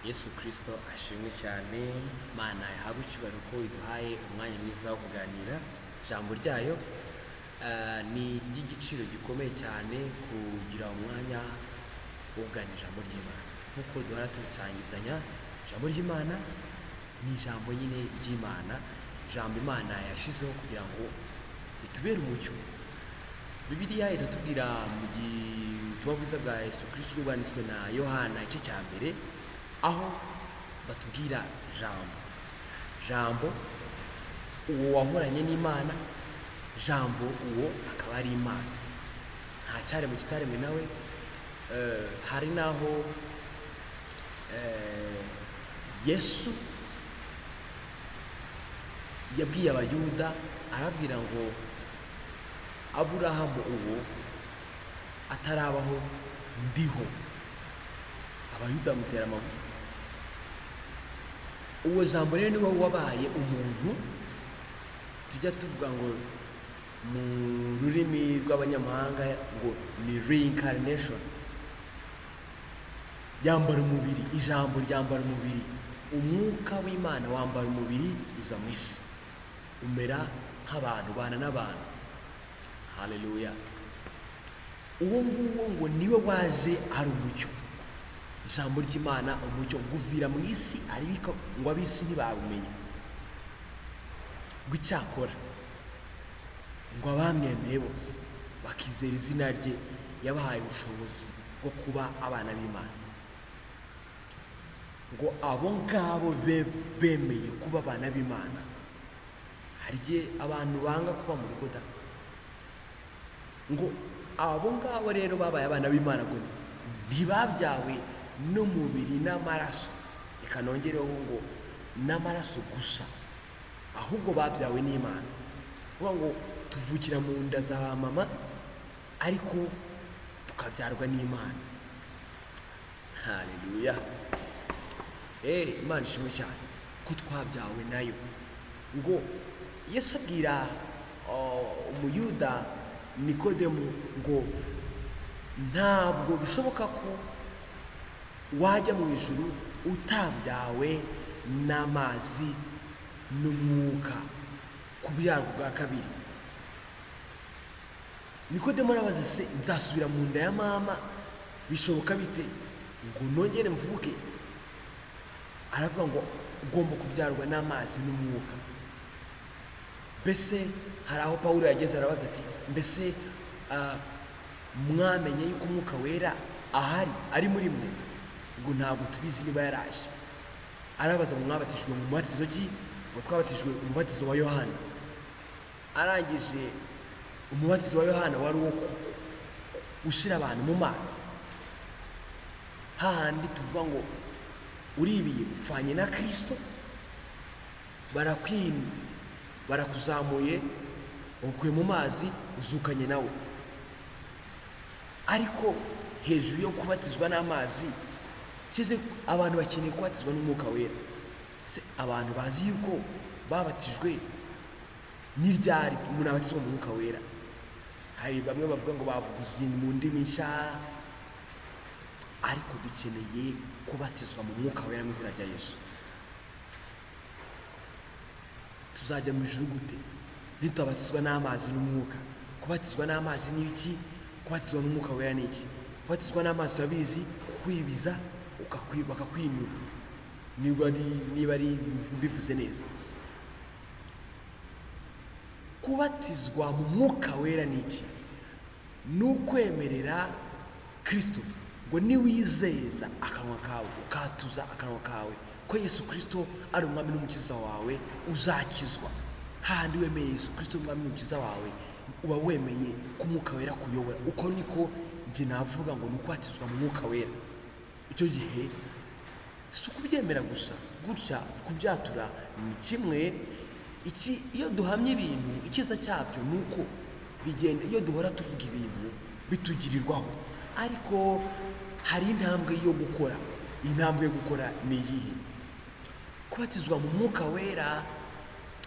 Yesu Kristo ashimwe cyane. Mana yahabwa icyubahiro ko iduhaye umwanya mwiza wo kuganira ijambo ryayo. Ni iby'igiciro gikomeye cyane kugira umwanya wo kuganira ijambo ry'Imana, nk'uko duhora tubisangizanya. Ijambo ry'Imana ni ijambo nyine ry'Imana, ijambo Imana yashyizeho kugira ngo ritubere umucyo. Bibiliya iratubwira mu Butumwa Bwiza bwa Yesu Kristo bwanditswe na Yohana igice cya mbere, aho batubwira jambo uwo wahoranye n'Imana, jambo uwo akaba ari Imana, nta cyaremwe kitaremwe nawe. Hari naho Yesu yabwiye abayuda arabwira ngo Aburahamu uwo atarabaho ndiho. Abayuda bamutera amabuye. Uwo jambo rero niwe wabaye umuntu, tujya tuvuga ngo mu rurimi rw'abanyamahanga ngo ni reincarnation. Yambara umubiri, ijambo ryambara umubiri, umwuka w'Imana wambara umubiri uza mu isi, umera nk'abantu, bana n'abantu. Haleluya. Uwo nguwo ngo niwe waje ari umucyo. Ijambo ry'Imana umucyo guvira mu isi, ariko ngo ab'isi ntibawumenya. Ngo icyakora ngo abamwemeye bose bakizera izina rye yabahaye ubushobozi bwo kuba abana b'Imana. Ngo abo ngabo bemeye kuba abana b'Imana. Hari igihe abantu banga kuba mu rugo da. Ngo abo ngabo rero babaye abana b'Imana, ngo ntibabyawe n'umubiri n'amaraso, reka nongereho ngo n'amaraso gusa, ahubwo babyawe n'Imana. Kuvuga ngo tuvukira mu nda za ba mama, ariko tukabyarwa n'Imana. Haleluya. Imana ishimwe cyane ko twabyawe nayo. Ngo Yesu abwira umuyuda Nikodemu ngo ntabwo bishoboka ko wajya mu ijuru utabyawe n'amazi n'umwuka, kubyarwa bwa kabiri. Nikodemu arabaza, se nzasubira mu nda ya mama bishoboka bite ngo nongere mvuke? Aravuga ngo ugomba kubyarwa n'amazi n'umwuka. Mbese hari aho Pawulo yageze arabaza ati, mbese mwamenye yuko umwuka wera ahari ari muri mwe? Ngo ntabwo tubizi niba yaraje. Arabaza ngo mwabatijwe mu mubatizo ki? Ngo twabatijwe umubatizo wa Yohana. Arangije umubatizo wa Yohana wari uwo ushyira abantu mu mazi, hahandi tuvuga ngo uribiye upfanye na Kristo, barakuzamuye ukuye mu mazi uzukanye nawe. Ariko hejuru yo kubatizwa n'amazi, kize abantu bakeneye kubatizwa n'umwuka wera. Se abantu bazi yuko babatijwe n'iryari umuntu abatizwa mu mwuka wera? Hari bamwe bavuga ngo bavuguze mu ndimi nshya, ariko dukeneye kubatizwa mu mwuka wera mu izina rya Yesu. Tuzajya mu ijuru gute nitutabatizwa n'amazi n'umwuka? Kubatizwa n'amazi ni iki? Kubatizwa n'umwuka wera ni iki? Kubatizwa n'amazi turabizi, kwibiza bakakwinura, niba ari mbivuze neza. Kubatizwa mu mwuka wera ni iki? Ni ukwemerera Kristo ngo niwizeza akanwa kawe, ukatuza akanwa kawe ko Yesu Kristo ari umwami n'umukiza wawe, uzakizwa. Handi wemeye Yesu Kristo umwami n'umukiza wawe, uba wemeye ko umwuka wera kuyobora. Uko niko njye navuga ngo ni ukubatizwa mu mwuka wera. Icyo gihe si ukubyemera gusa gutya, kubyatura ni kimwe. Iyo duhamye ibintu, icyiza cyabyo ni uko bigenda, iyo duhora tuvuga ibintu bitugirirwaho. Ariko hari intambwe yo gukora. Intambwe yo gukora ni iyihe? Kubatizwa mu mwuka wera.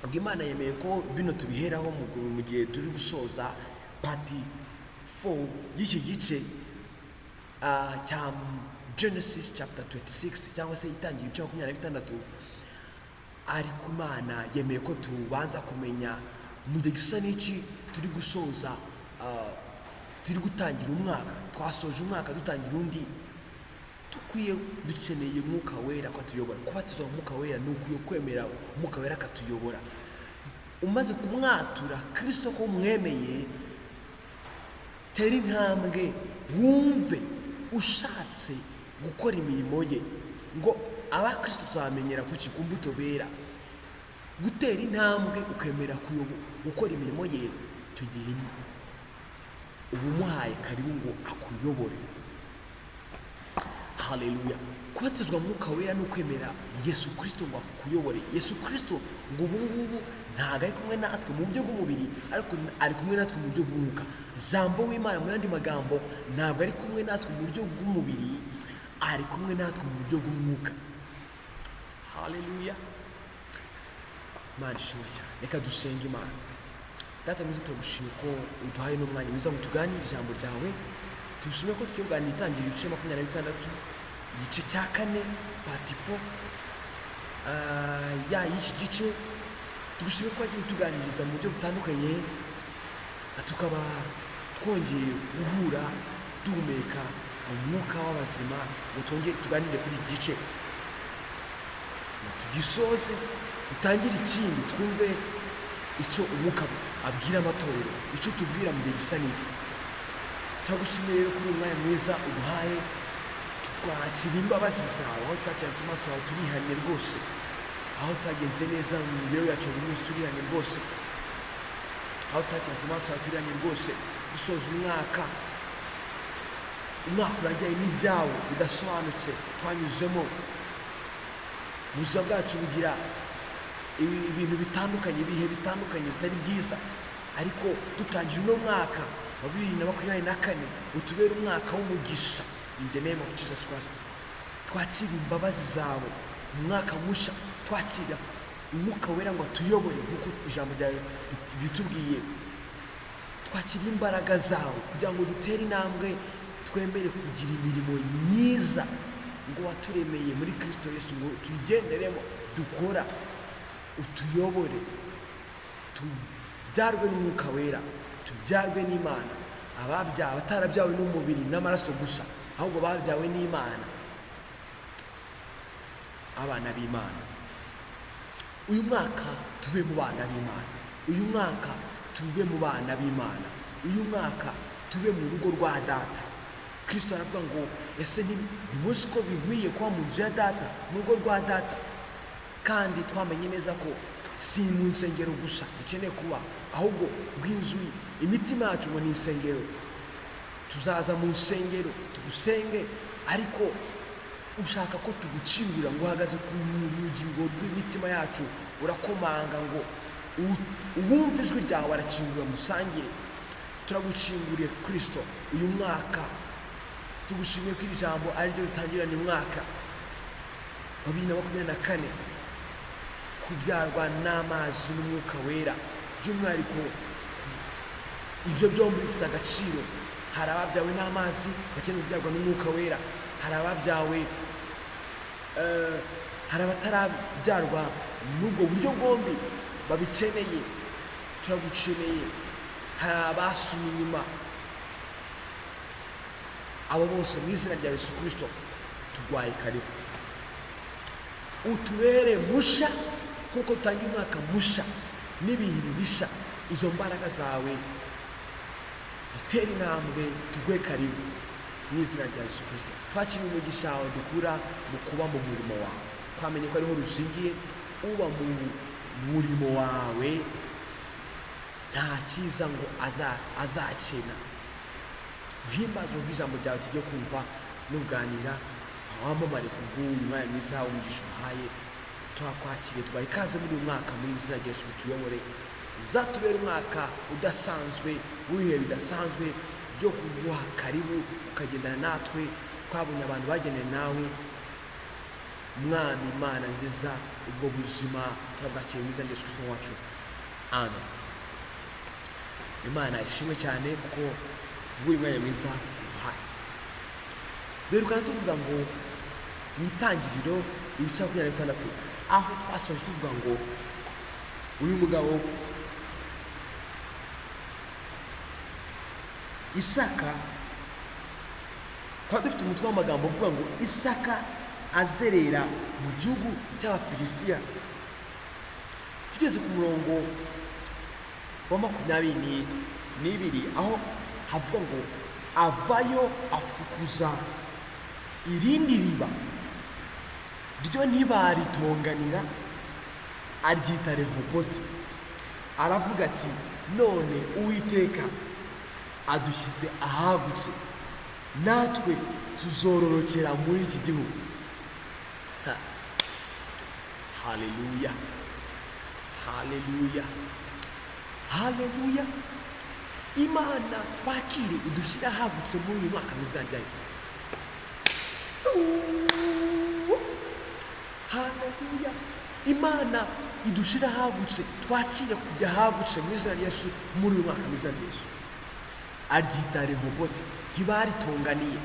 Bw'Imana yemeye ko bino tubiheraho mu gihe turi gusoza pati 4 y'iki gice cya Genesis chapter 26 cyangwa se Itangiriro ibice 26, ariko Imana yemeye ko tubanza kumenya mu gihe gisa n'iki turi gusoza, turi gutangira umwaka, twasoje umwaka dutangira undi, dukeneye Mwuka Wera ko atuyobora. Kubatizwa mu Mwuka Wera ni ukwiye kwemera Mwuka Wera akatuyobora. Umaze kumwatura Kristo ko mwemeye, tera intambwe wumve ushatse gukora imirimo ye, ngo abakristo tuzamenyera ku mbuto bera. Gutera intambwe ukemera gukora imirimo ye, icyo gihe uba umuhaye karibu ngo akuyobore. Haleluya. Kubatizwa mu Mwuka Wera ni ukwemera Yesu Kristo ngo akuyobore. Yesu Kristo ngo ubu ngubu ntabwo ari kumwe natwe mu buryo bw'umubiri, ariko ari kumwe natwe mu buryo bw'umwuka. Jambo w'Imana mu yandi magambo ntabwo ari kumwe natwe mu buryo bw'umubiri, ari kumwe natwe mu buryo bw'umwuka. Haleluya. Imana ishimwe cyane. Reka dusenge Imana. Data mwiza, turagushimira ko uduhaye n'umwanya mwiza ngo tuganire ijambo ryawe. Tugushimira ko tugiye kuganira Itangiriro ibice 26, igice cya 4, part 4 y'iki gice. Tugushimira ko wagiye utuganiriza mu buryo butandukanye, tukaba twongeye guhura duhumeka umwuka w'abazima, ngo twongere tuganire kuri iki gice, tugisoze dutangire ikindi, twumve icyo umwuka abwira amatorero, icyo tubwira mu gihe gisa n'iki. Turagushimiye rero kuri uyu mwanya mwiza uduhaye, twakira imbabazi zawe, aho twacanze amaso yawe turihanye rwose, aho twagenze neza mu mibereho yacu buri munsi turihanye rwose, aho twacanze amaso yawe turihanye rwose, dusoje umwaka urangiye n'ibyawo bidasobanutse twanyuzemo. Ubuzima bwacu bugira ibintu bitandukanye, ibihe bitandukanye bitari byiza, ariko dutangira uno mwaka wa 2024 utubere umwaka w'umugisha. In the name of Jesus Christ, twakira imbabazi zawe mu mwaka mushya, twakira Umwuka Wera ngo atuyobore nk'uko ijambo ryawe bitubwiye, twakira imbaraga zawe kugira ngo dutere intambwe, twemere kugira imirimo myiza ngo waturemeye muri Kristo Yesu, ngo tuyigenderemo, dukora, utuyobore, tubyarwe n'Umwuka Wera, tubyarwe n'Imana. Ababyawe batarabyawe n'umubiri n'amaraso gusa, ahubwo babyawe n'Imana, abana b'Imana. Uyu mwaka tube mu bana b'Imana, uyu mwaka tube mu bana b'Imana, uyu mwaka tube mu rugo rwa Data. Kristo aravuga ngo ese ntimuzi ko bikwiye kuba mu nzu ya Data, mu rugo rwa Data? Kandi twamenye neza ko si mu nsengero gusa dukeneye kuba, ahubwo bw'inzu, imitima yacu ngo ni insengero. Tuzaza mu nsengero tugusenge, ariko ushaka ko tugucingura ngo uhagaze ku rugingo rw'imitima yacu, urakomanga ngo uwumve ijwi ryawe arakingura, musangire. Turagucinguriye Kristo uyu mwaka, tugushimiye ko iri jambo ari ryo ritangiranye umwaka wa 2024, kubyarwa n'amazi n'Umwuka Wera. By'umwihariko ibyo byombi bifite agaciro. Hari ababyawe n'amazi bakeneye kubyarwa n'Umwuka Wera, hari ababyawe, hari abatarabyarwa n'ubwo buryo bwombi babikeneye. Turagukeneye. Hari abasumye inyuma. Abo bose mu izina rya Yesu Kristo tugwaye karibu, utubere musha kuko utangiye umwaka musha n'ibintu bisha. Izo mbaraga zawe dutere intambwe, tugwe karibu mu izina rya Yesu Kristo. Twakira umugisha wawe dukura mu kuba mu murimo wawe. Twamenye ko ariho rushingiye, uba mu murimo wawe nta cyiza ngo azakena. Uhimbaze ubw'ijambo ryawe tujye kumva n'uganira, wamamare ku bw'uyu mwanya mwiza umugisha uhaye. Turakwakiriye, tubaye ikaze muri uyu mwaka mu izina rya Yesu, utuyobore. Uzatubere umwaka udasanzwe, w'ibihe bidasanzwe byo kuguha karibu, ukagendana natwe. Twabonye abantu bageneye nawe, Mwami Imana nziza, ubwo buzima turabwakiriye mu izina rya Yesu Kristo wacu, amen. Imana ishimwe cyane kuko bw'uyu mwanya mwiza duhaye. duherukana tuvuga ngo mu Itangiriro ibice 26 aho twasoje tuvuga ngo uyu mugabo Isaka, kwa dufite umutwe w'amagambo uvuga ngo Isaka azerera mu gihugu cy'Abafilisitiya. Tugeze ku murongo wa 22 aho havuga ngo avayo afukuza irindi riba ryo ntibaritonganira aryita Rehoboti. Aravuga ati none Uwiteka adushyize ahagutse, natwe tuzororokera muri iki gihugu. Haleluya, haleluya, haleluya. Imana twakire idushyira ahagutse muri uyu mwaka mwiza ryayo. Haleluya. Imana idushyira ahagutse, twakire kujya ahagutse mu izina rya Yesu muri uyu mwaka mwiza rya Yesu. Aryita Rehoboti, ntibaritonganiye.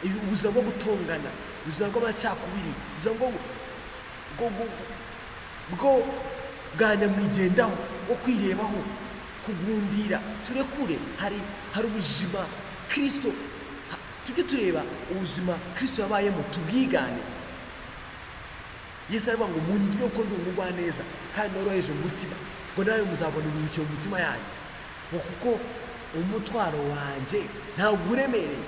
Ubuzima bwo gutongana, ubuzima bw'amacakubiri, ubuzima bwo bwa nyamwigendaho, bwo kwirebaho, kugundira, turekure. Hari ubuzima Kristo, tujye tureba ubuzima Kristo yabayemo tubwigane. Yesu aravuga ngo mungire uko ndi umugwaneza kandi noroheje mu mutima, ngo nawe muzabona uburuhukiro mu mitima yanyu, ngo kuko umutwaro wanjye ntabwo uremereye.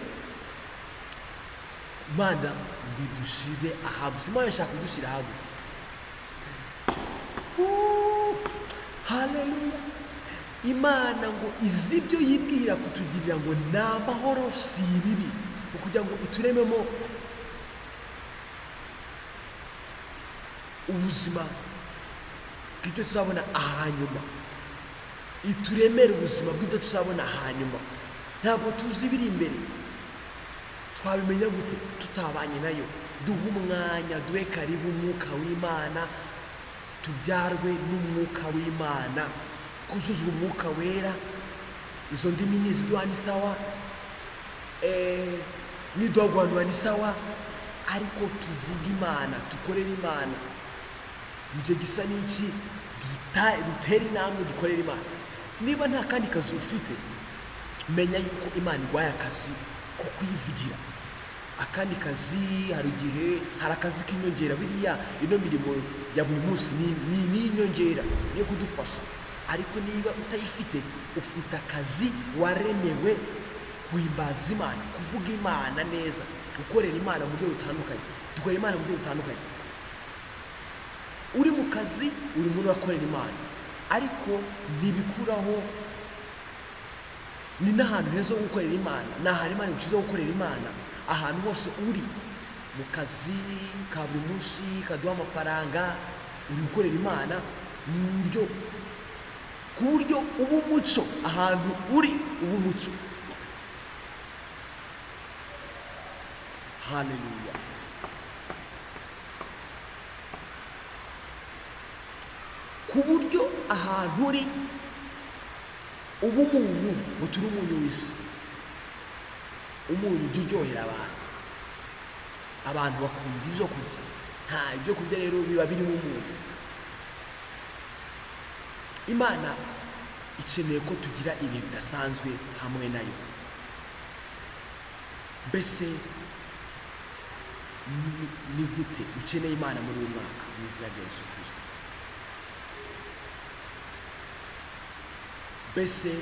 Imana ngo idushyire ahagutse. Imana ishaka kudushyira ahagutse. Haleluya. Imana ngo izi ibyo yibwira kutugirira ngo ni amahoro si ibibi, kugira ngo iturememo ubuzima bw'ibyo tuzabona ahanyuma, ituremere ubuzima bw'ibyo tuzabona ahanyuma. Ntabwo tuzi ibiri imbere. Twabimenya gute tutabanye nayo? Duhe umwanya, duhe karibu umwuka w'Imana, tubyarwe n'umwuka w'Imana, kuzuzwa umwuka wera. Izo ndimi niziduha ni sawa, niduhagwanwa ni sawa, ariko tuvuge Imana, dukorere Imana. Mu gihe gisa n'iki dutere intambwe dukorere Imana. Niba nta kandi kazi ufite, menya yuko Imana igwaye akazi ko kuyivugira. Akandi kazi hari igihe hari akazi k'inyongera. Biriya ino mirimo ya buri munsi ni inyongera yo kudufasha, ariko niba utayifite, ufite akazi waremewe guhimbaza Imana, kuvuga Imana neza, gukorera Imana mu buryo butandukanye. Dukorera Imana mu buryo butandukanye. Uri mu kazi, uri muri akorera Imana, ariko ntibikuraho ni n'ahantu heza ho gukorera Imana. Ni ahantu Imana igushyizeho gukorera Imana. Ahantu hose uri mu kazi ka buri munsi kaduha amafaranga, uri gukorera Imana ku buryo uba umuco. Ahantu uri uba umuco. Haleluya. Ku buryo ahantu uri uba umunyu, ngo turi umunyu w'isi. Umunyu ujya uryohera abantu bakunda ibyo kurya. Nta ibyo kurya rero biba birimo umunyu. Imana ikeneye ko tugira ibihe bidasanzwe hamwe nayo. Mbese ni gute ukeneye Imana muri uyu mwaka mu izina rya Yesu Kristo? Mbese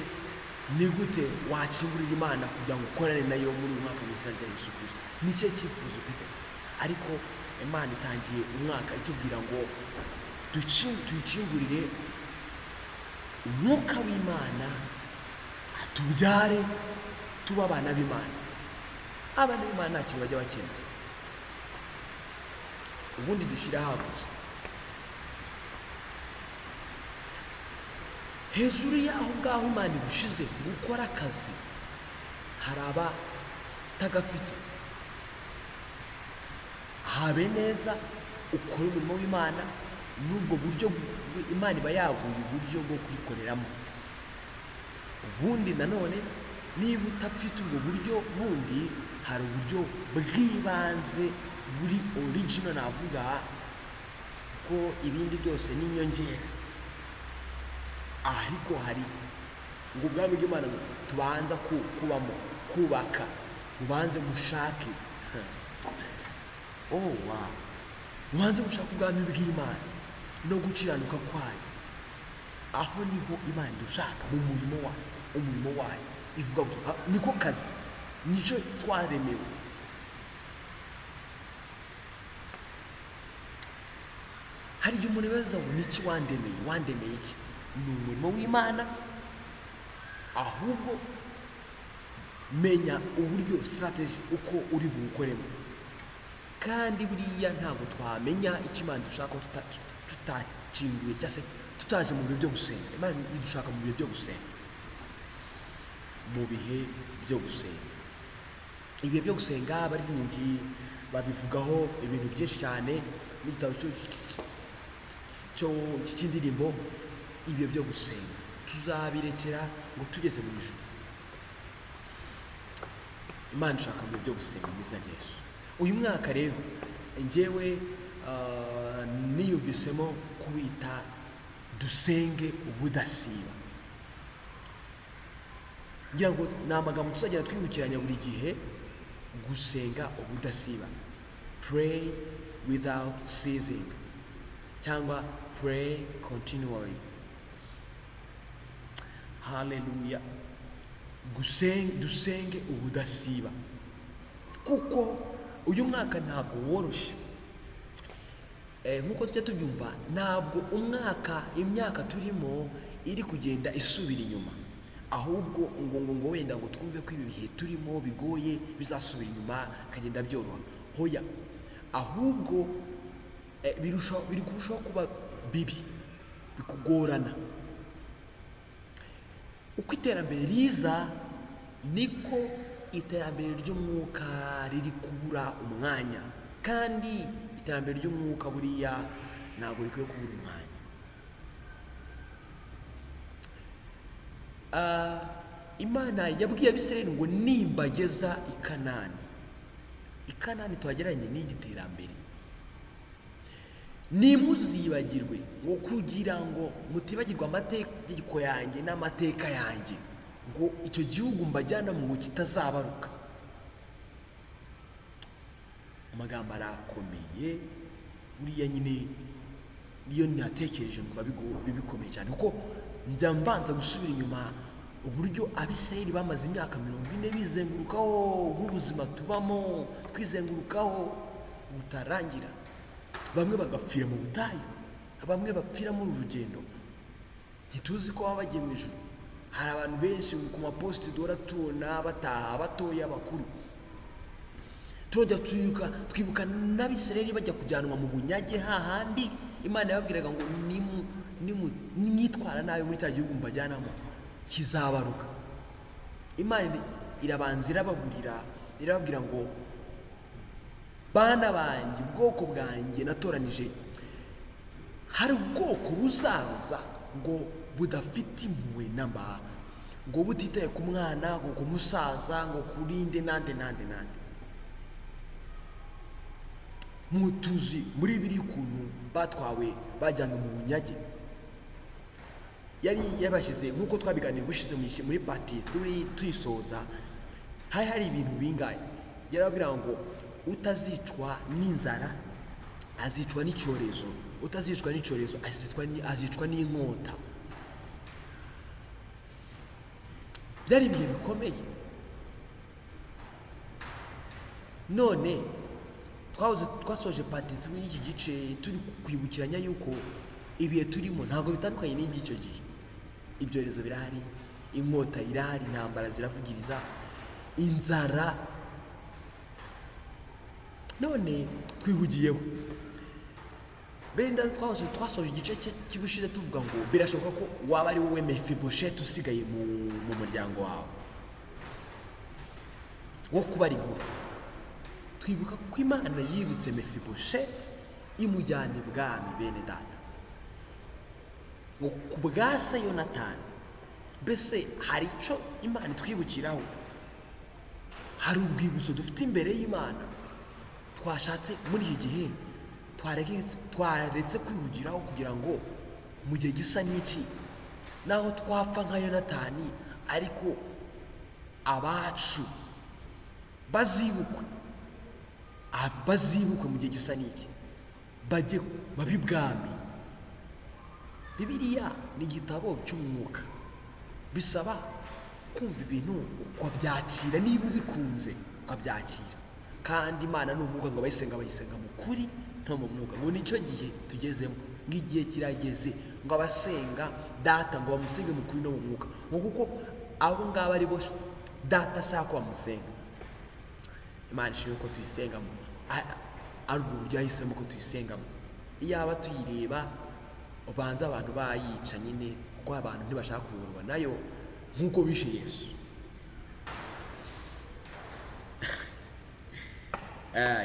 ni gute wakingurira Imana kugira ngo ukorane nayo muri uyu mwaka mu izina rya Yesu Kristo? Ni cyo cyifuzo ufite. Ariko Imana itangiye umwaka itubwira ngo tuyikingurire umwuka w'Imana, atubyare tuba abana b'Imana. Abana b'Imana nta kintu bajya bakenera, ubundi dushyira ahagutse. Hejuru y'aho ngaho Imana igushize gukora akazi, hari abatagafite. Habe neza ukore umurimo w'Imana n'ubwo buryo Imana iba yaguye uburyo bwo kuyikoreramo. Ubundi nanone niba utafite ubwo buryo bundi, hari uburyo bw'ibanze buri original navuga ko ibindi byose ni inyongera, ariko hari ngo ubwami bw'Imana tubanza kubamo, kubaka, mubanze mushake mubanze mushake ubwami bw'Imana no gukiranuka kwayo. Aho niho Imana dushaka mu umurimo wayo ivuga ngo niko kazi, nicyo twaremewe. Hari igihe umuntu abaza ngo niki wandemeye iki? Ni umurimo w'Imana, ahubwo menya uburyo strategy uko uri buwukoremo. Kandi buriya ntabwo twamenya icyo Imana dushaka tutakinguye cyangwa se tutaje mu bihe byo gusenga. Imana idushaka mu bihe byo gusenga, ibihe byo gusenga abaririmbyi babivugaho ibintu byinshi cyane n'igitabo cy'indirimbo. Ibihe byo gusenga tuzabirekera ngo tugeze mu ijuru. Imana ishaka mu bihe byo gusenga mu izina rya Yesu. Uyu mwaka rero njyewe niyumvisemo kuwita dusenge ubudasiba. Ngira ngo ni amagambo tuzagenda twibukiranya buri gihe, gusenga ubudasiba, pray without ceasing cyangwa pray continually. Haleluya. Dusenge ubudasiba, kuko uyu mwaka ntabwo woroshye. Nkuko tujya tubyumva, ntabwo imyaka turimo iri kugenda isubira inyuma, ahubwo ngo wenda ngo twumve ko ibi bihe turimo bigoye bizasubira inyuma kagenda byoroha. Hoya, ahubwo biri kurushaho kuba bibi, bikugorana. Uko iterambere riza niko iterambere ry'umwuka riri kubura umwanya, kandi iterambere ry'umwuka buriya ntabwo rikwiye kubura umwanya. Imana yabwiye Abisirayeli ngo nimbageza i Kanani tuhageranye n'igiterambere, nimuzibagirwe ngo kugira ngo mutibagirwa amategeko yanjye n'amateka yanjye, ngo icyo gihugu mbajyana mu kitazabaruka. Amagambo arakomeye buriya, nyine niyo natekereje ngo bikomeye cyane, kuko njya mbanza gusubira inyuma uburyo Abisirayeli bamaze imyaka 40 bizengurukaho nk'ubuzima tubamo, twizengurukaho butarangira. Bamwe bagapfira mu butayu, bamwe bapfira muri urugendo, ntituzi ko baba bagiye mu ijuru. Hari abantu benshi ku mapositi duhora tubona bataha, batoya, bakuru. Turajya twibuka n'Abisirayeli bajya kujyanwa mu bunyage, hahandi Imana yababwiraga ngo nimwitwara nabi muri cya gihugu mbajyanamo kizabaruka. Imana irabanza irababwira ngo bana banjye, ubwoko bwanjye natoranije, hari ubwoko buzaza ngo budafite impuhwe namba, ngo butitaye ku mwana, ngo ku musaza, ngo kurinde nande. Mutuzi muri biri ukuntu batwawe bajyanywe mu bunyage. Yari yabashyize nk'uko twabiganiye gushize muri pati tuyisoza, hari ibintu bingahe. Yarababwira ngo utazicwa n'inzara azicwa n'icyorezo, utazicwa n'icyorezo azicwa n'inkota. Byari ibihe bikomeye. None twasoje pati y'iki gice turi kwibukiranya yuko ibihe turimo ntabwo bitandukanye n'iby'icyo gihe. Ibyorezo birahari, inkota irahari, intambara ziravugiriza, inzara. None twihugiyeho, Benedata twasoje igice cy'ubushize tuvuga ngo birashoboka ko waba ari wowe Mefibosheti usigaye mu muryango wawe wo kuba ari inkuru. Twibuka ko Imana yibutse Mefibosheti imujyana ibwami. Benedata, ngo ku bwa se Yonatani. Mbese hari icyo Imana itwibukiraho, hari ubwibutso dufite imbere y'Imana twashatse muri iki gihe twaretse kwihugiraho kugira ngo mu gihe gisa n'iki naho twapfa nka Yonatani ariko abacu bazibukwe mu gihe gisa n'iki bajye babe Bwami. Bibiliya ni igitabo cy'umwuka, bisaba kumva ibintu ukabyakira, niba ubikunze ukabyakira. Kandi Imana ni umwuka, ngo abayisenga bayisenga mu kuri no mu mwuka. Ngo nicyo gihe tugezemo, ng'igihe kirageze ngo abasenga data ngo bamusenge mu kuri no mu mwuka, ngo kuko abo ngabo ari bo data ashaka ko bamusenga. Imana ishimwe ko tuyisengamo, ari ubwo buryo yahisemo ko tuyisengamo. Iyaba tuyireba ubanza abantu bayica nyine, kuko abantu ntibashaka kuyoborwa nayo nk'uko bishe Yesu.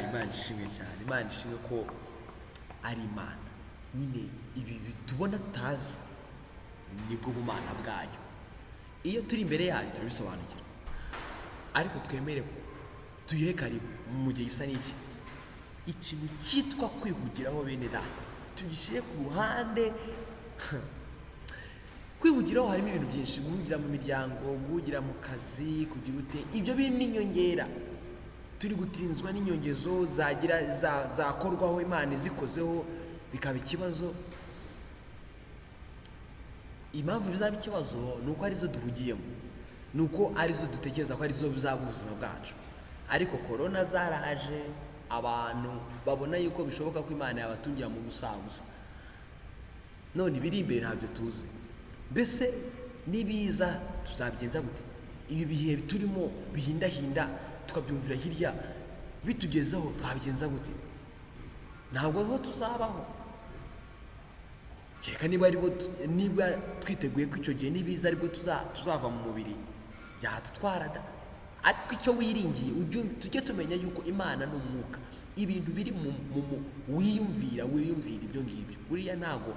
Imana ishimwe cyane, Imana ishimwe ko ari Imana nyine. Ibi tubona tutazi nibwo bumana bwayo. Iyo turi imbere yayo turabisobanukira, ariko twemere ko tuyihe karibu mu gihe gisa n'iki. Ikintu cyitwa kwihugiraho bene data tugishyire ku ruhande. Kwihugiraho harimo ibintu byinshi: guhugira mu miryango, guhugira mu kazi, kugira ute. Ibyo bintu n'inyongera, turi gutinzwa n'inyongezo zakorwaho Imana izikozeho bikaba ikibazo. Impamvu bizaba ikibazo ni uko arizo duhugiyemo, ni uko arizo dutekereza ko arizo bizaba ubuzima bwacu. Ariko korona zaraje, abantu babona yuko bishoboka ko Imana yabatungira mu gusaguza. None ibiri imbere ntabyo tuzi. Mbese nibiza tuzabigenza gute? Ibi bihe turimo bihindahinda tukabyumvira hirya bitugezeho, twabigenza gute? Ntabwo bo tuzabaho. Cyeka niba twiteguye ko icyo gihe nibiza aribwo tuzava mu mubiri, byatutwarada. Ariko icyo wiringiye tujye tumenya yuko Imana ni umwuka. Ibintu biri wiyumvira ibyo ngibyo, buriya ntabwo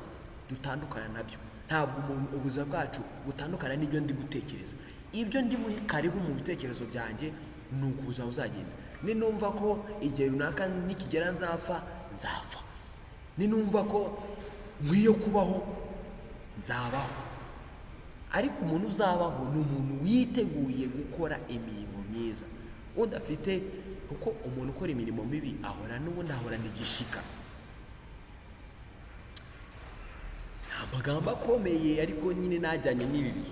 dutandukana nabyo. Ntabwo ubuzima bwacu butandukana n'ibyo ndi gutekereza. Ibyo ndi buhe karibu mu bitekerezo byanjye ni uko ubuzima buzagenda. Ninumva ko igihe runaka nikigera nzapfa, ninumva ko nkwiye kubaho, nzabaho. Ariko umuntu uzabaho ni umuntu witeguye gukora imirimo myiza, udafite, kuko umuntu ukora imirimo mibi ahorana igishika. Amagambo akomeye ariko nyine najyanye n'ibibi.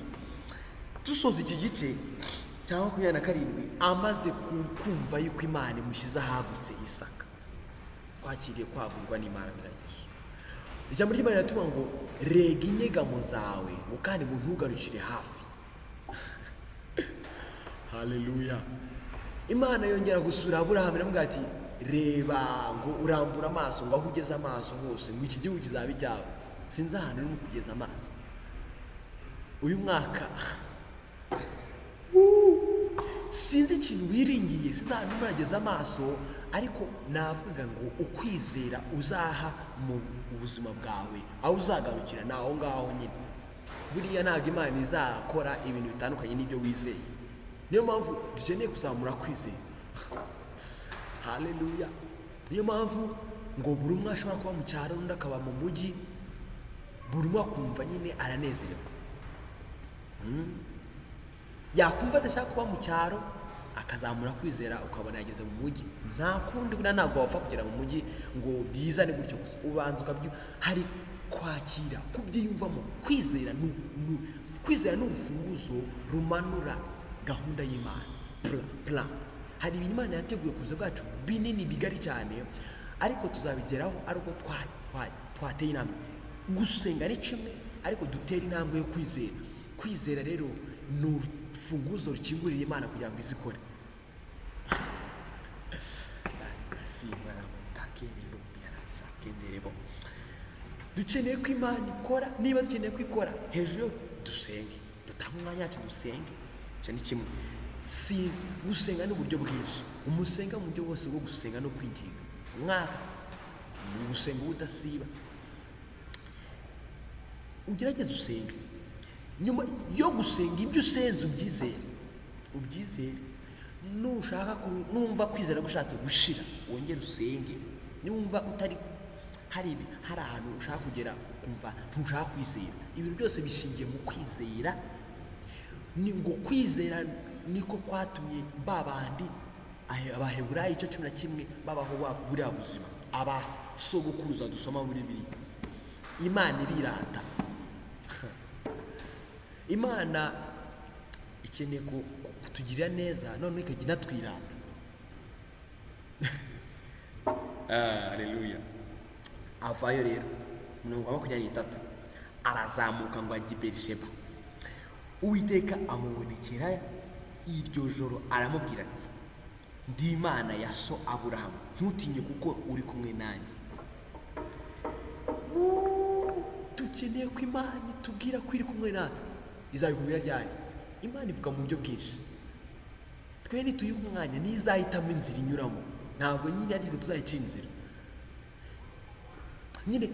Dusoza iki gice cya 27, amaze kumva yuko Imana imushyize ahagutse Isaka, twakiriye kwagurwa n'Imana bya Yesu. Ijambo ry'Imana riratubwira ngo rega inyegamo zawe ngo kandi ngo ntugarukire hafi. Haleluya. Imana yongera gusura Aburahamu iramubwira ati reba ngo urambura amaso ngo aho ugeze amaso hose ngo iki gihugu kizaba icyawe. Sinzi ahantu urimo kugeza amaso uyu mwaka. Sinzi ikintu wiringiye, sinzi ahantu urageza amaso, ariko navuga ngo ukwizera uzaha mu ubuzima bwawe, aho uzagarukira ni aho ngaho nyine. Buriya ntabwo Imana izakora ibintu bitandukanye n'ibyo wizeye. Niyo mpamvu dukeneye kuzamura kwizera. Haleluya. Niyo mpamvu ngo buri umwe ashobora kuba mu cyaro undi akaba mu mujyi, buri umwe akumva nyine aranezerewe. Yakumva adashaka kuba mu cyaro akazamura kwizera, ukabona yageze mu mujyi. Nta kundi ntabwo wapfa kugera mu mujyi ngo bizane gutyo gusa. Ubanza hari kwakira, kubyiyumvamo. Kwizera ni urufunguzo rumanura gahunda y'Imana, plan. Hari ibintu Imana yateguye kuza bwacu binini bigari cyane, ariko tuzabigeraho ari uko twateye intambwe. Gusenga ni kimwe, ariko dutera intambwe yo kwizera. Kwizera rero ni urufunguzo rukingurira Imana kugira ngo izikore. Dukeneye ko Imana ikora. Niba dukeneye ko ikora, hejuru dusenge, dutanga umwanya wacu dusenge. Icyo ni kimwe. Si gusenga n'uburyo bwinshi. Umusenga mu buryo bwose bwo gusenga no kwinginga. Mwaka ni gusenga udasiba. Ugerageze usenge. Nyuma yo gusenga ibyo usenze ubyizere. nushaka numva kwizera gushatse gushira wongere usenge. Niwumva utari hari ahantu ushaka kugera kumva ntushaka kwizera, ibintu byose bishingiye mu kwizera. Ni ngo kwizera niko kwatumye babandi Abaheburayo 11 babaho buriya buzima, abasogokuruza dusoma muri Bibiliya. Imana ibirata. Imana ikeneye kutugirira neza, none ikajya inatwirata. Haleluya. Avayo rero 23 arazamuka ngo ajye i Berisheba. Uwiteka amubonekera iryo joro aramubwira ati, ndi Imana ya so Aburahamu, ntutinye kuko uri kumwe nanjye. Dukeneye ko Imana itubwira ko iri kumwe natwe. Izabikubwira ryari? Imana ivuga mu buryo bwinshi. Twe nituyiha umwanya nizahitamo inzira inyuramo, ntabwo nyine ari twe tuzayica inzira. Nyine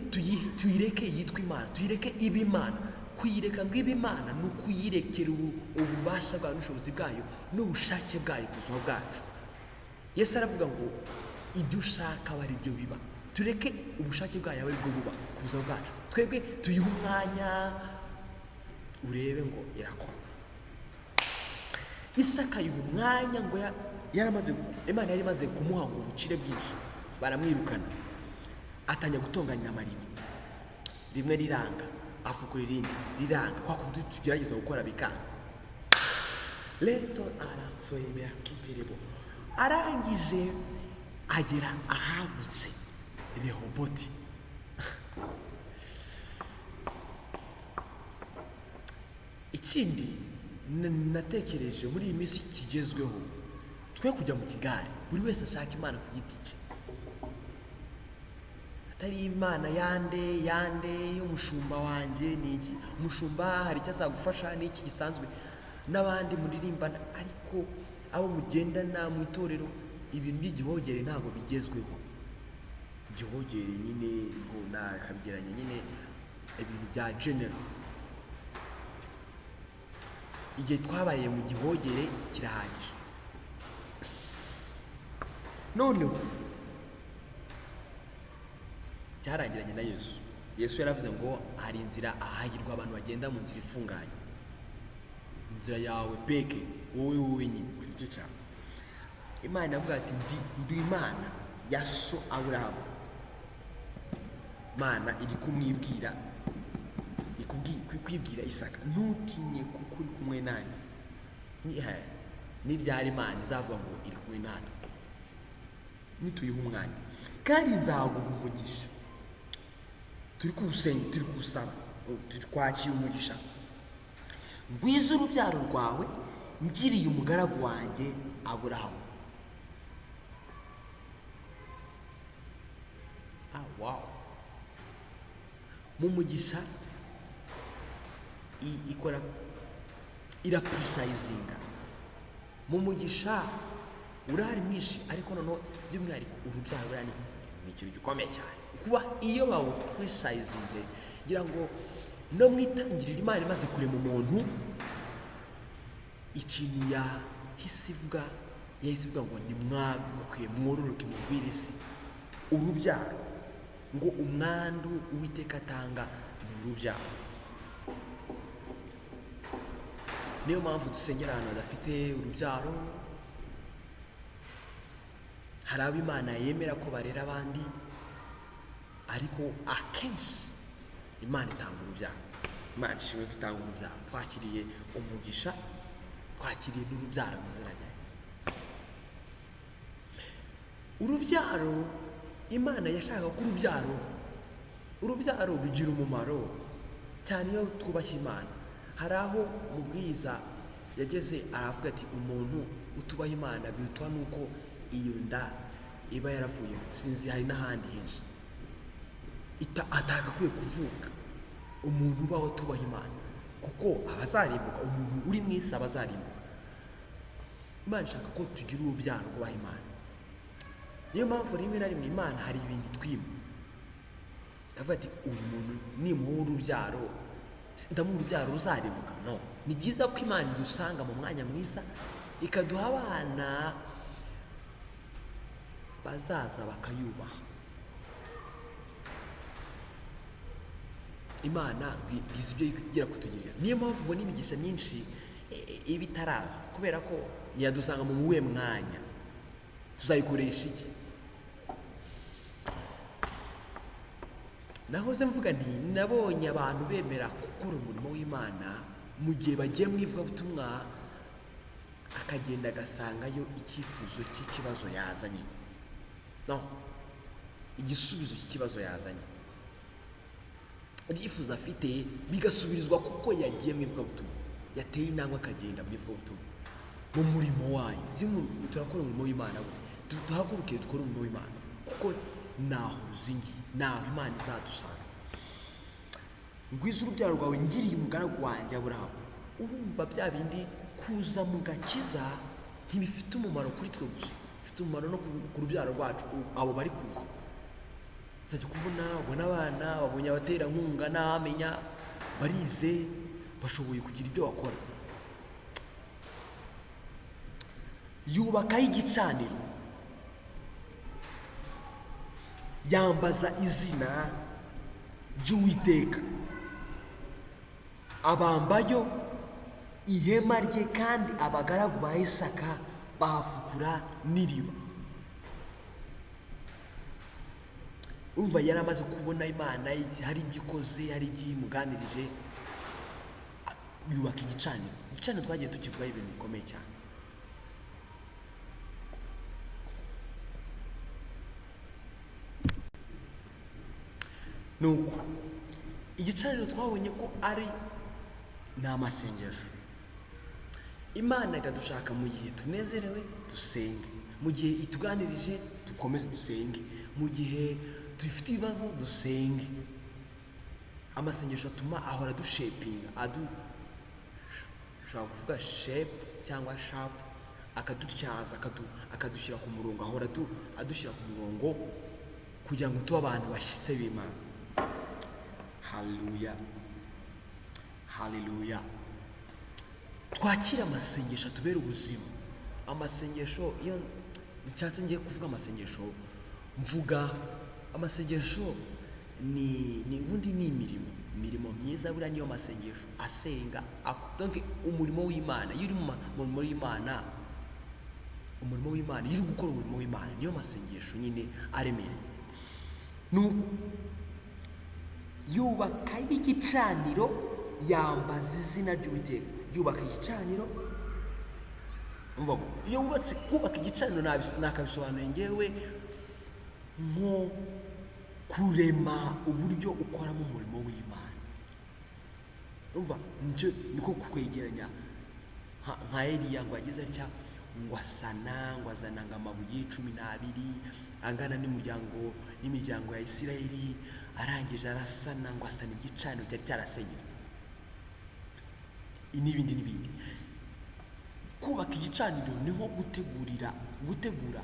tuyireke yitwa Imana, tuyireke iba Imana. Kuyireka ngo ibe Imana ni ukuyirekera ububasha bwayo n'ubushobozi bwayo n'ubushake bwayo ku buzima bwacu. Yesu aravuga ngo ibyo ushaka aba ari byo biba. Tureke ubushake bwayo aba ari bwo buba ku buzima bwacu. Twebwe tuyiha umwanya, urebe ngo irakora. Isaka yuha umwanya ngo Imana yari imaze kumuha ngo ubukire bwinshi. Baramwirukana, atanya gutonganya amarimi, rimwe riranga, afukura irindi riranga, kwa kundi tugerageza gukora bikanga. Leto arasohemera Kitiribo, arangije agera ahagutse Rehoboti. Ikindi natekereje muri iyi minsi kigezweho, twe kujya mu kigare, buri wese ashaka Imana ku giti cye. Atari Imana yande y'umushumba wanjye ni iki, umushumba hari icyo azagufasha ni iki gisanzwe, n'abandi muririmbana, ariko abo mugendana mu itorero ibintu by'igihogere ntabwo bigezweho. Igihogere nyine ngo nakabigeranya nyine ibintu bya general. Igihe twabaye mu gihogere kirahagije. Noneho cyarangiranye na Yesu. Yesu yaravuze ngo hari inzira ahagirwa abantu bagenda mu nzira ifunganye. Inzira yawe peke, wowe nyine ku giti cyawe. Imana avuga ati ndi Imana ya so Aburahamu. Imana iri kumwibwira, kwibwira Isaka, ntutinye kuko uri kumwe nanjye. Ni ryari Imana izavuga ngo iri kumwe natwe? Nituyiha umwanya. Kandi nzaguha umugisha. Turi kusenga, turi kusaba, turi kwakira umugisha. Ngwiza urubyaro rwawe ngiriye umugaragu wanjye Aburahamu. Wow. Mu mugisha ikora iraprecisinga. Mu mugisha urahari mwinshi, ariko noneho by'umwihariko urubyaro urani ni ikintu gikomeye cyane. Kuba iyo bawuprecisinze, ngira ngo no mu Itangiriro Imana imaze kurema umuntu, ikintu yahise ivuga ngo nimwaguke mwororoke mugwire isi. Urubyaro ngo umwandu Uwiteka atanga ni urubyaro. Niyo mpamvu dusengera ahantu badafite urubyaro. Hari abo Imana yemera ko barera abandi, ariko akenshi Imana itanga urubyaro. Imana ishimwe ko itanga urubyaro. Twakiriye umugisha, twakiriye n'urubyaro mu izina rya Yesu. Urubyaro, Imana yashaka ko urubyaro rugira umumaro cyane iyo twubashye Imana. Hari aho mu Bwiza yageze aravuga ati umuntu utubaha Imana bitwa nuko iyo nda iba yaravuye. Sinzi hari n'ahandi henshi atagakwiye kuvuka umuntu ubaho tubaha Imana, kuko abazarimbuka, umuntu uri mu isi abazarimbuka. Imana ishaka ko tugira urubyaro kubaha Imana. Niyo mpamvu rimwe na rimwe Imana hari ibintu twima, avuga ati uyu muntu nimuha urubyaro ndamuha urubyaro ruzarimbuka. No, ni byiza ko Imana idusanga mu mwanya mwiza ikaduha abana bazaza bakayubaha. Imana bwiza ibyo igira kutugirira. Niyo mpamvu ubona imigisha myinshi iba itaraza, kubera ko ntiyadusanga mu muwe mwanya, tuzayikoresha iki? Nahoze mvuga nti nabonye abantu bemera gukora umurimo w'Imana mu gihe bagiye mu ivugabutumwa, akagenda agasangayo icyifuzo cy'ikibazo yazanye, igisubizo cy'ikibazo yazanye, ibyifuzo afite bigasubirizwa kuko yagiye mu ivugabutumwa, yateye intambwe akagenda mu ivugabutumwa, mu murimo wayo. Turakora umurimo w'Imana, duhaguruke dukore umurimo w'Imana, kuko naho uzingi, naho Imana izadusanga. Ngwiza urubyaro rwawe ngiriye umugaragu wanjye Aburahamu. Urumva bya bindi kuza mu gakiza ntibifite umumaro kuri twe gusa, bifite umumaro no ku rubyaro rwacu, abo bari kuza. Uzajya kubona abana babonye abaterankunga, n'abamenya barize, bashoboye kugira ibyo bakora. Yubakaho igicaniro, yambaza izina ry'Uwiteka, abambayo ihema rye, kandi abagaragu ba Isaka bahafukura n'iriba. Urumva yari amaze kubona Imana hari ibyo ikoze, hari ibyo imuganirije, yubaka igicaniro. Igicaniro twagiye tukivugaho ibintu bikomeye cyane. Nuko igicaniro twabonye ko ni amasengesho. Imana iradushaka mu gihe tunezerewe dusenge, mu gihe ituganirije dukomeze dusenge, mu gihe dufite ibibazo dusenge. Amasengesho atuma ahora dushepinga, ushobora kuvuga shape cyangwa sharp, akadutyaza, akadushyira ku murongo, ahora adushyira ku murongo kugira ngo tube abantu bashyitse b'Imana. Haleluya, haleluya. Twakira amasengesho atubera ubuzima. Amasengesho, iyo nshatse ngiye kuvuga amasengesho, mvuga amasengesho ni ubundi ni imirimo myiza. Buriya niyo masengesho asenga. Donc umurimo w'Imana, iyo uri mu murimo w'Imana, iyo uri gukora umurimo w'Imana, niyo masengesho nyine aremereye. Yubaka igicaniro, yambaza izina ry'Uwiteka. Yubaka igicaniro, iyo wubatse kubaka igicaniro, nakabisobanuye ngewe nko kurema uburyo ukoramo umurimo w'Imana. Niko kukwegeranya nka Eliya, ngo ageze atya ngo azana amabuye 12 angana n'imiryango ya Isirayeli, arangije arasana, ngo asana igicaniro cyari cyarasenyutse, n'ibindi. Kubaka igicaniro ni nko gutegura.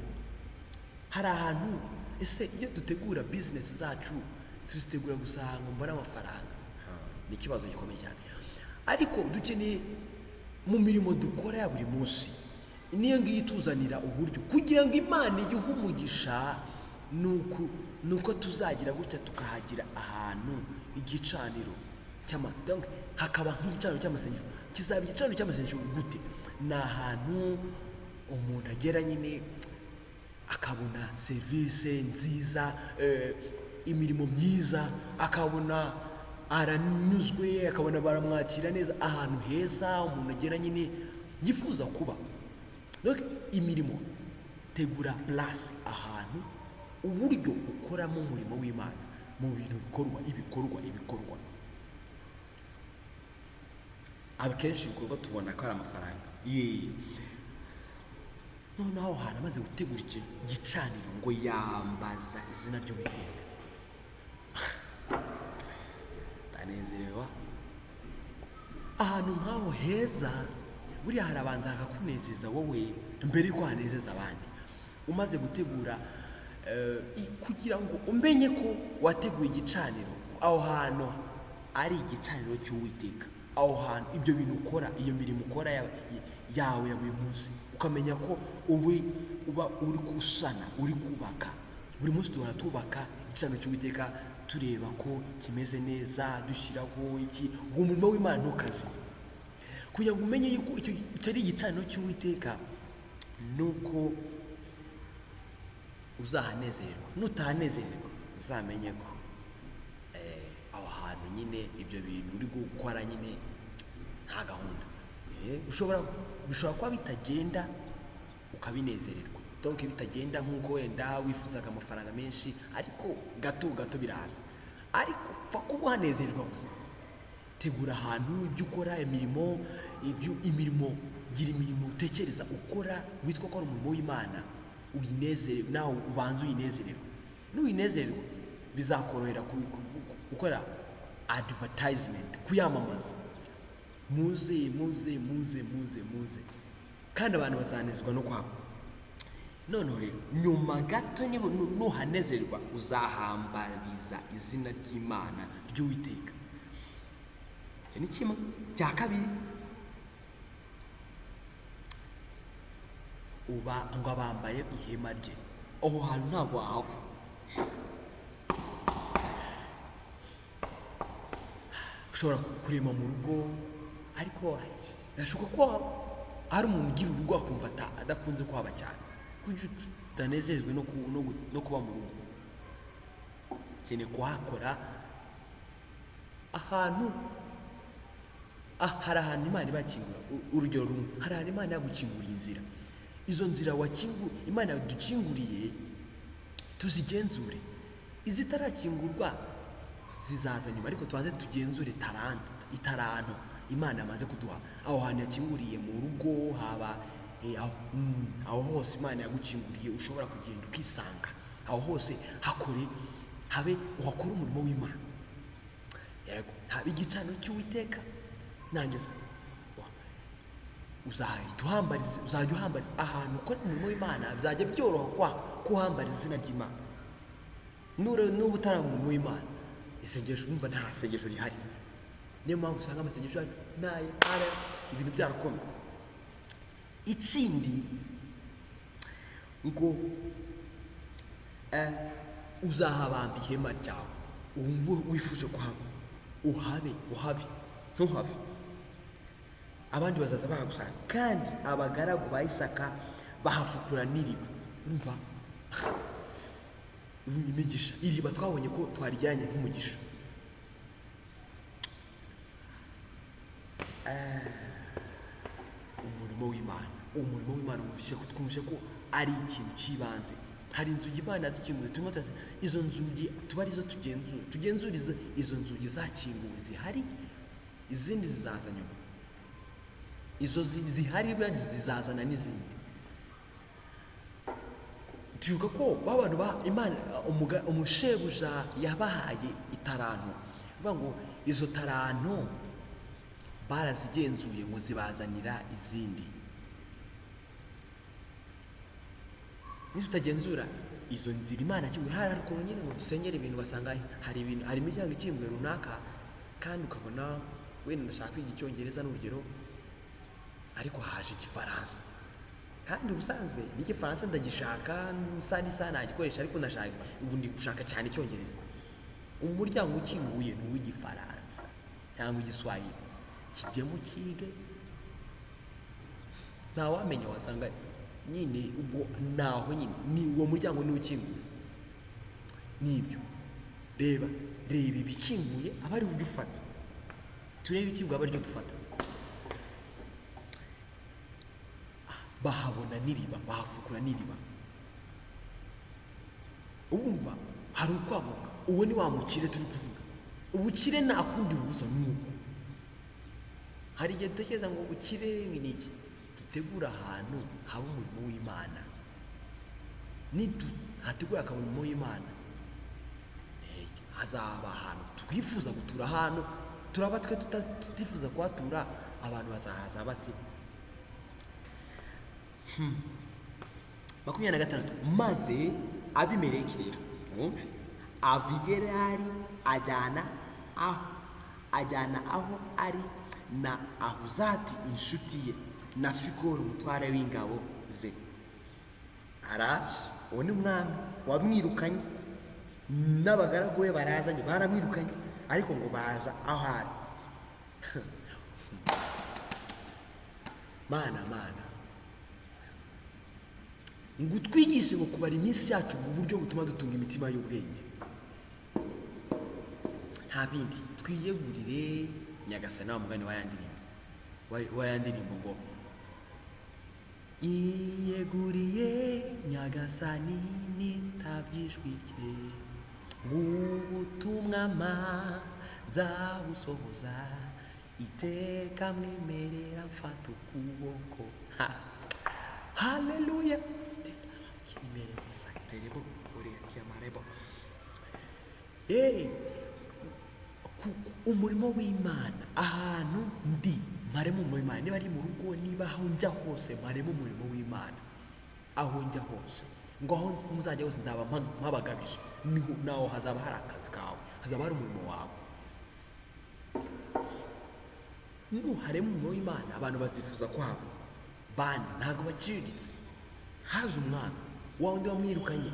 Hari ahantu, ese iyo dutegura business zacu tuzitegura gusa ngo mbone amafaranga, ni ikibazo gikomeye cyane. Ariko dukeneye mu mirimo dukora ya buri munsi, niyo ngiyo ituzanira uburyo kugira ngo Imana igihe umugisha, nuko tuzagira gutya tukahagira ahantu igicaniro donc hakaba nk'igicaniro cy'amasengesho. Kizaba igicaniro cy'amasengesho gute? Ni ahantu umuntu agera nyine akabona serivisi nziza, imirimo myiza, akabona aranyuzwe, akabona baramwakira neza, ahantu heza umuntu agera nyine yifuza kuba. Donc imirimo, tegura place, ahantu, uburyo ukoramo umurimo w'Imana, mu bintu ibikorwa. Akenshi ibikorwa tubona ko ari amafaranga. Noneho ahantu amaze gutegura igicaniro, ngo yambaza izina ry'Uwiteka. Ndanezerewa. Ahantu nk'aho heza, buriya harabanza hakakunezeza wowe mbere yuko hanezeza abandi. Umaze gutegura, kugira ngo umenye ko wateguye igicaniro, aho hantu ari igicaniro cy'Uwiteka, aho hantu ibyo bintu ukora, iyo mirimo ukora yawe ya buri munsi, ukamenya ko uba uri kusana, uri kubaka. Buri munsi duhora tubaka igicaniro cy'Uwiteka, tureba ko kimeze neza, dushyiraho iki, ngo umurimo w'Imana ntukazi. Kugira ngo umenye yuko icyo ari igicaniro cy'Uwiteka, nuko uzahanezererwa. Nutahanezererwa uzamenye ko aho hantu nyine ibyo bintu uri gukora nyine nta gahunda. Bishobora kuba bitagenda ukabinezererwa, donc bitagenda nk'uko wenda wifuzaga amafaranga menshi, ariko gato gato biraza. Ariko pfa kuba uhanezererwa gusa. Tegura ahantu ibyo ukora, imirimo, gira imirimo utekereza ukora, witwa ko ari umurimo w'Imana, uyinezere nawe, ubanze uyinezererwa. N'uyinezererwa bizakorohera gukora advertisement, kuyamamaza. Muze kandi abantu bazanezerwa no kwabo. Noneho rero nyuma gato nuhanezerwa uzahambariza izina ry'Imana ry'Uwiteka. Icyo ni kimwe. Cya kabiri, uba ngo abambaye ihema rye. Aho hantu ntabwo wahava. Ushobora kurema mu rugo, ariko birashoboka ko hari umuntu ugira urugo akumva adakunze kuhaba cyane, kuko utanezerezwe no kuba mu rugo. Ukeneye kuhakora ahantu. Hari ahantu Imana ibakingura. Urugero rumwe, hari ahantu Imana yagukinguriye inzira. Izo nzira Imana yadukinguriye tuzigenzure. Izitarakingurwa zizaza nyuma, ariko tubanze tugenzure itaranto Imana yamaze kuduha. Aho hantu yakinguriye mu rugo, haba aho hose Imana yagukinguriye ushobora kugenda ukisanga. Aho hose uhakore umurimo w'Imana. Yego, haba igicaniro cy'Uwiteka. Nangiza uzajya uhambariza ahantu ukora umurimo w'Imana, bizajya byoroha kuhambariza izina ry'Imana. N'ubu utari umurimo w'Imana, isengesho wumva nta sengesho rihari. Niyo mpamvu usanga amasengesho yacu ibintu byarakomeye. Ikindi ngo uzahabamba ihema ryawe, wumva wifuje kuhaba, uhabe ntuhave. Abandi bazaza bahagusanga, kandi abagaragu ba Isaka bahafukura n'iriba. Umva imigisha. Iriba twabonye ko twarijyanye nk'umugisha. Umurimo w'Imana twumvise ko ari ikintu cy'ibanze. Hari inzugi Imana yadukinguriye, turimo turazi izo nzugi tuba arizo tugenzura izo nzugi zakinguwe zihari, izindi zizaza nyuma. Izo zihari zizazana n'izindi. Tuvuga ko babantu Imana umushebuja yabahaye itaranto. Bivuga ngo izo taranto barazigenzuye ngo zibazanira izindi. Nizo utagenzura izo nzira Imana yakinguriye, hari ukuntu nyine ngo dusengere ibintu basanga hari imiryango ikinguye runaka, kandi ukabona wenda ndashaka kwiga Icyongereza n'urugero, ariko haje Igifaransa. Kandi ubusanzwe n'Igifaransa ndagishaka, nisa nagikoresha, ariko ubu ndi gushaka cyane Icyongereza. Umuryango ukinguye ni uw'Igifaransa cyangwa Igiswahili. Kijyemo kige, ntawamenya, wasanga nyine ubwo naho nyine ni uwo muryango niwo ukinguye. Nibyo reba ibikinguye aba ari byo ufata. Turebe ikinguye aba ari byo dufata. Bahabona n'iriba, bahafukura n'iriba. Ubumva hari ukwamuka. Uwo ni wa mukire turi kuvuga. Ubukire nta kundi buza n'uko. Hari igihe dutekereza ngo ubukire ni iki? Dutegura ahantu haba umurimo w'Imana. Hategura umurimo w'Imana, hazaba ahantu twifuza gutura. Ahantu turaba twe tutifuza kuhatura, abantu bazahaza bate? 26. Maze Abimeleki rero mwumve, ava i Gerari ajyana aho ari na Ahuzati inshuti ye, na Fikoro umutware w'ingabo ze. Araje, uwo ni umwami wamwirukanye, n'abagaragu be barazanye baramwirukanye, ariko ngo baza aho ari. Mana ngo twigishe ngo kubara iminsi yacu mu buryo butuma dutunga imitima y'ubwenge. Nta bindi, twiyegurire Nyagasani wa mugani wa yandirimbo ngo iyeguriye Nyagasani nitabyijwi rye, ubutumwa nzabusohoza, iteka mwemerera mfata ukuboko. Haleluya. Umurimo w'Imana, ahantu ndi maremo umurimo w'Imana, niba ari mu rugo, niba aho njya hose maremo umurimo w'Imana. Aho njya hose, ngo aho muzajya hose nzaba mpabagabije, niho naho hazaba hari akazi kawe, hazaba hari umurimo wawe. Nuharemo umurimo w'Imana, abantu bazifuza kwabo bandi ntabwo baciriritse. Haje umwana wa wundi wamwirukanye,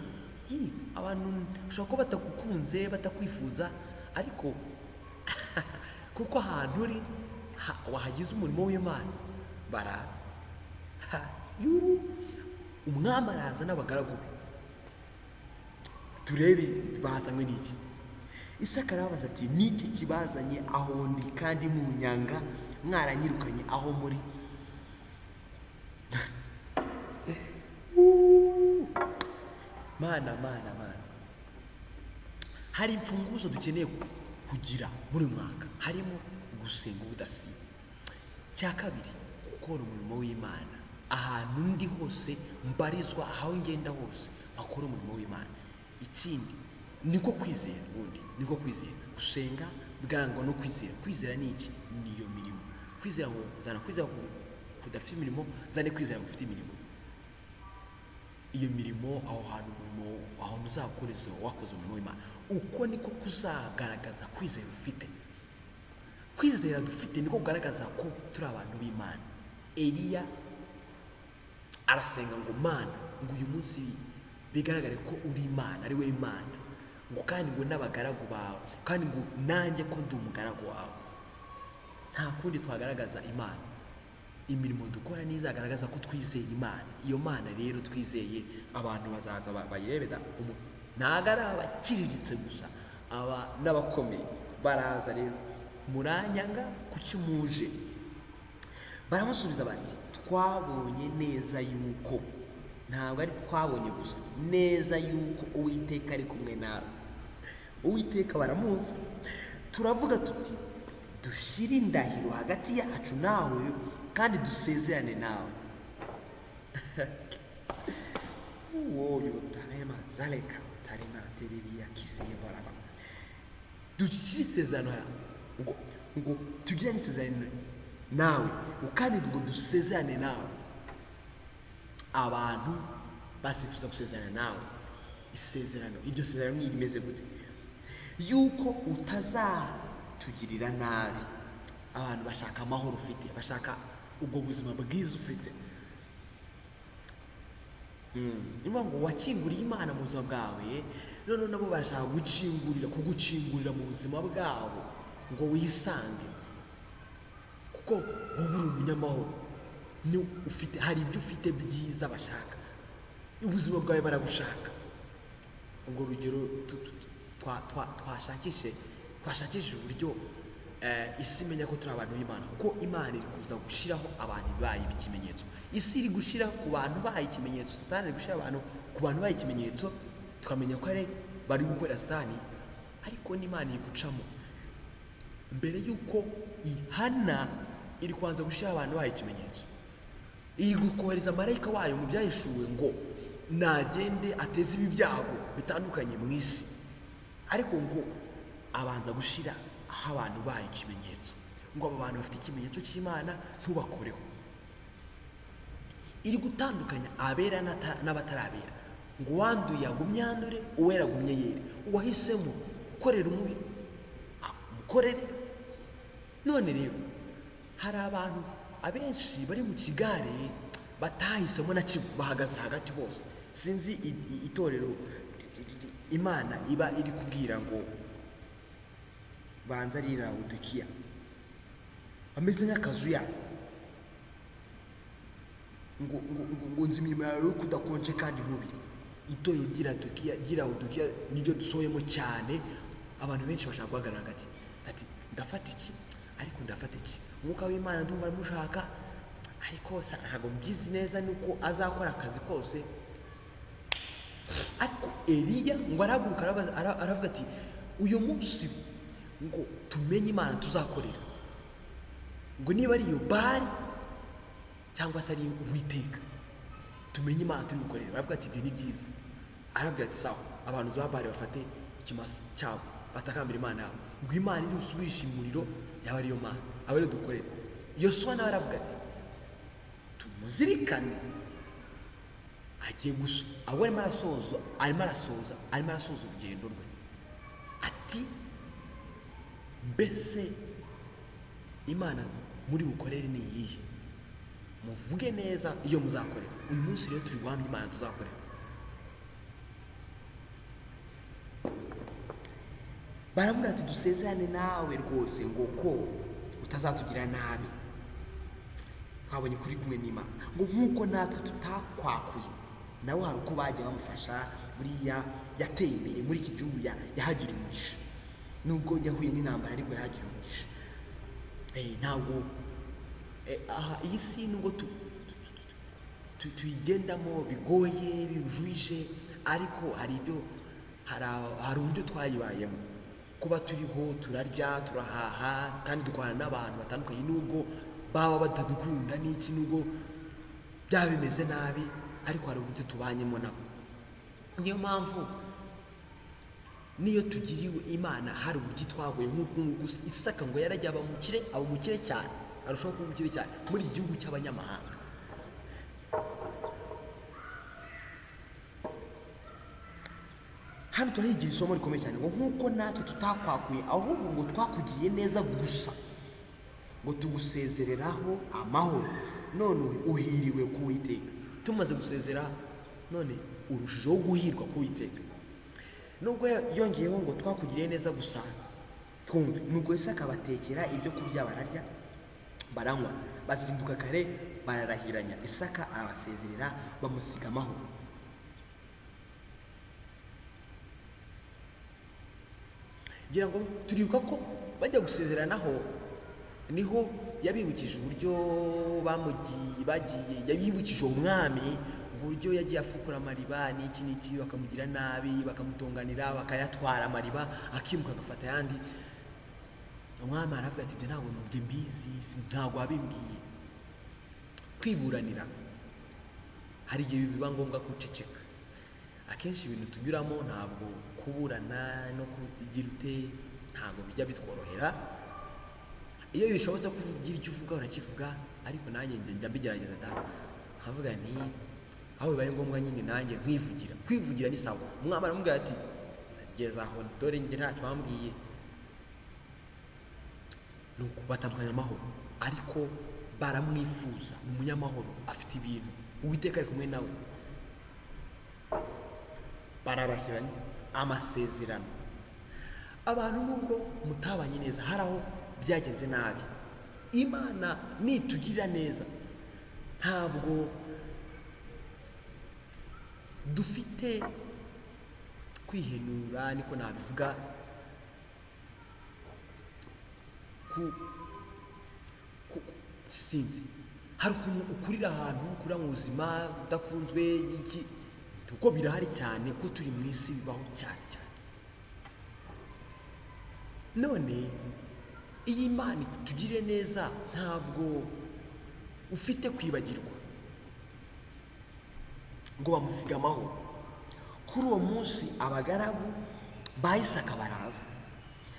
abantu ushobora kuba batagukunze batakwifuza, ariko kuko ahantu uri wahagize umurimo w'Imana baraza. Umwami araza n'abagaragu be, turebe bazanywe n'iki. Isaka arabaza ati n'iki kibazanye aho ndi kandi munyanga mwaranyirukanye aho muri? Mana hari imfunguzo dukeneye kugira muri mwaka, harimo gusenga ubudasiba. Cya kabiri, gukora umurimo w'Imana ahantu ndi hose, mbarizwa aho ngenda hose bakora umurimo w'Imana. Ikindi niko kwizera, ubundi niko kwizera. Gusenga bwarangwa no kwizera. Kwizera ni iki? Niyo mirimo. Kwizera ngo zana kwizera kudafite imirimo, zane kwizera gufite imirimo. Iyo mirimo aho hantu umurimo aho uzakoreza wakoze umurimo w'Imana, uko niko kuzagaragaza kwizera ufite. Kwizera dufite niko kugaragaza ko turi abantu b'Imana. Eliya arasenga ngo Mana, ngo uyu munsi bigaragare ko uri Imana, ari we Imana, ngo kandi ngo n'abagaragu bawe, kandi ngo nanjye ko ndi umugaragu wawe. Nta kundi twagaragaza Imana. Imirimo dukora nizagaragaza ko twizeye Imana. Iyo Mana rero twizeye, abantu bazaza bayirebera. Ntago ari abaciriritse gusa, aba n'abakomeye baraza rero. Muranyanga kuki muje? Baramusubiza bati twabonye neza yuko, ntabwo ari twabonye gusa, neza yuko Uwiteka ari kumwe nawe. Uwiteka baramuzi. Turavuga tuti dushire indahiro hagati yacu nawe kandi dusezerane nawe. Wowe utarema zaleka utarema teririya kisiye baraba. Dushire isezerano ngo tugirane isezerano nawe, kandi ngo dusezerane nawe. Abantu basifuza gusezerana nawe. Isezerano, iryo sezerano ni rimeze gute? Yuko utazatugirira nabi. Abantu bashaka amahoro ufite, bashaka ubwo buzima bwiza ufite. Niba ngo wakinguriye Imana mu buzima bwawe, none nabo bashaka kugucingurira mu buzima bwabo ngo wisange, kuko wowe uri umunyamahoro. Ni ufite, hari ibyo ufite byiza bashaka, ubuzima bwawe barabushaka. Ubwo rugero twashakishije uburyo isi imenya ko turi abantu b'Imana, ko Imana iri kuza gushyiraho abantu bayi ikimenyetso. Isi iri gushyira ku bantu bayi ikimenyetso, Satani iri gushyira abantu ku bantu bayi ikimenyetso, tukamenya ko ari bari gukora Satani. Ariko n'Imana iri gucamo mbere yuko ihana, iri kubanza gushyira abantu bayi ikimenyetso. Iri gukohereza marayika wayo mu byahishuwe ngo nagende ateze ibi byago bitandukanye mu isi, ariko ngo abanza gushyira aho abantu bayi ikimenyetso, ngo abo bantu bafite ikimenyetso cy'Imana ntubakoreho. Iri gutandukanya abera n'abatarabera, ngo wanduye agumye yandure, uwera agumye yere. Uwahisemo gukorera umubi umukorere. None rero hari abantu abenshi bari mu kigare batahisemo na kimwe, bahagaze hagati bose. Sinzi itorero Imana iba iri kubwira ngo banza rira udukiya, ameze nk'akazu yazi ngo nzi imirimo yawe yo kudakonje kandi ntubi. Itorero gira udukiya niryo dusohoyemo cyane. Abantu benshi bashaka guhagarara hagati ati ndafata iki, ariko ndafata iki, umwuka w'Imana ndumva mushaka, ariko ntabwo mbizi neza nuko azakora akazi kose. Ariko Eliya ngo arahaguruka aravuga ati uyu munsi ngo tumenye Imana tuzakorera, ngo niba ari iyo Bali cyangwa se ari Uwiteka, tumenye Imana turi gukorera. Aravuga ati ibyo ni byiza. Aravuga ati sawa, abantu za Bali bafate ikimasa cyabo batakambira Imana yabo, ngo Imana iri usubisha umuriro yaba ariyo Mana, aba ariyo dukorera. Yosuwa nawe aravuga ati tumuzirikane, agiye gusa abo arimo arasoza urugendo rwe. Ati mbese Imana muri bukorere ni iyihe? Muvuge neza iyo muzakorera. Uyu munsi rero turi guhamya Imana tuzakorera. Baramubwira ati dusezerane nawe rwose ngo ko utazatugira nabi, twabonye kuri kumwe n'Imana, ngo nk'uko natwe tutakwakuye nawe hari uko bagiye bamufasha. Buriya yateye imbere muri iki gihugu, yahagira umugisha, nubwo yahuye n'intambara ariko yahagira umugisha. Ntabwo iyi si nubwo tuyigendamo bigoye bijuje, ariko hari uburyo twayibayemo. Kuba turiho turarya turahaha kandi dukorana n'abantu batandukanye, nubwo baba batadukunda n'iki, nubwo byaba bimeze nabi, ariko hari uburyo tubanyemo nabo. Niyo mpamvu niyo tugiriwe Imana hari uburyo twagoye. nk'uko Isaka ngo yarajya aba umukire cyane, arushaho kuba umukire cyane muri iki gihugu cy'abanyamahanga. Hano turahigira isomo rikomeye cyane, ngo nk'uko natwe tutakwakuye ahubwo ngo twakugiriye neza gusa, ngo tugusezereraho amahoro, none uhiriwe ku Uwiteka. Tumaze gusezera none urushijeho guhirwa ku Uwiteka. Nubwo yongeyeho ngo twakugiriye neza gusa, twumve nubwo Isaka abatekera ibyo kurya, bararya baranywa, bazinduka kare bararahiranya. Isaka arabasezerera bamusiga amahoro. Ngira ngo turibuka ko bajya gusezeranaho niho yabibukije uburyo yabibukije umwami uburyo yagiye afukura amariba n'iki bakamugira nabi, bakamutonganira, bakayatwara amariba, akimuka agafata ayandi. Umwami aravuga ati ibyo ntabwo nubwo mbizi, ntabwo wabimbwiye. Kwiburanira hari igihe biba ngombwa guceceka. Akenshi ibintu tunyuramo ntabwo kuburana no kugira ntabwo bijya bitworohera. Iyo bishobotse kuvugira icyo uvuga urakivuga, ariko nanjye njya mbigerageza nkavuga nti aho bibaye ngombwa nyine nanjye kwivugira ni sawa. Umwami aramubwira ati geza aho, dore njye ntacyo wambwiye. Nuko batandukanya amahoro, ariko baramwifuza umunyamahoro, afite ibintu, Uwiteka ari kumwe nawe. Bararahiranye amasezerano. Abantu nubwo mutabanye neza, hari aho byagenze nabi, Imana nitugirira neza, ntabwo dufite kwihenura, niko nabivuga, sinzi, hari ukuntu ukurira ahantu, ukurira mu buzima udakunzwe iki, kuko birahari cyane ko turi mu isi bibaho cyane. None iyi Imana itugirire neza, ntabwo ufite kwibagirwa ngo bamusiga amahoro. Kuri uwo munsi abagaragu ba Isaka baraza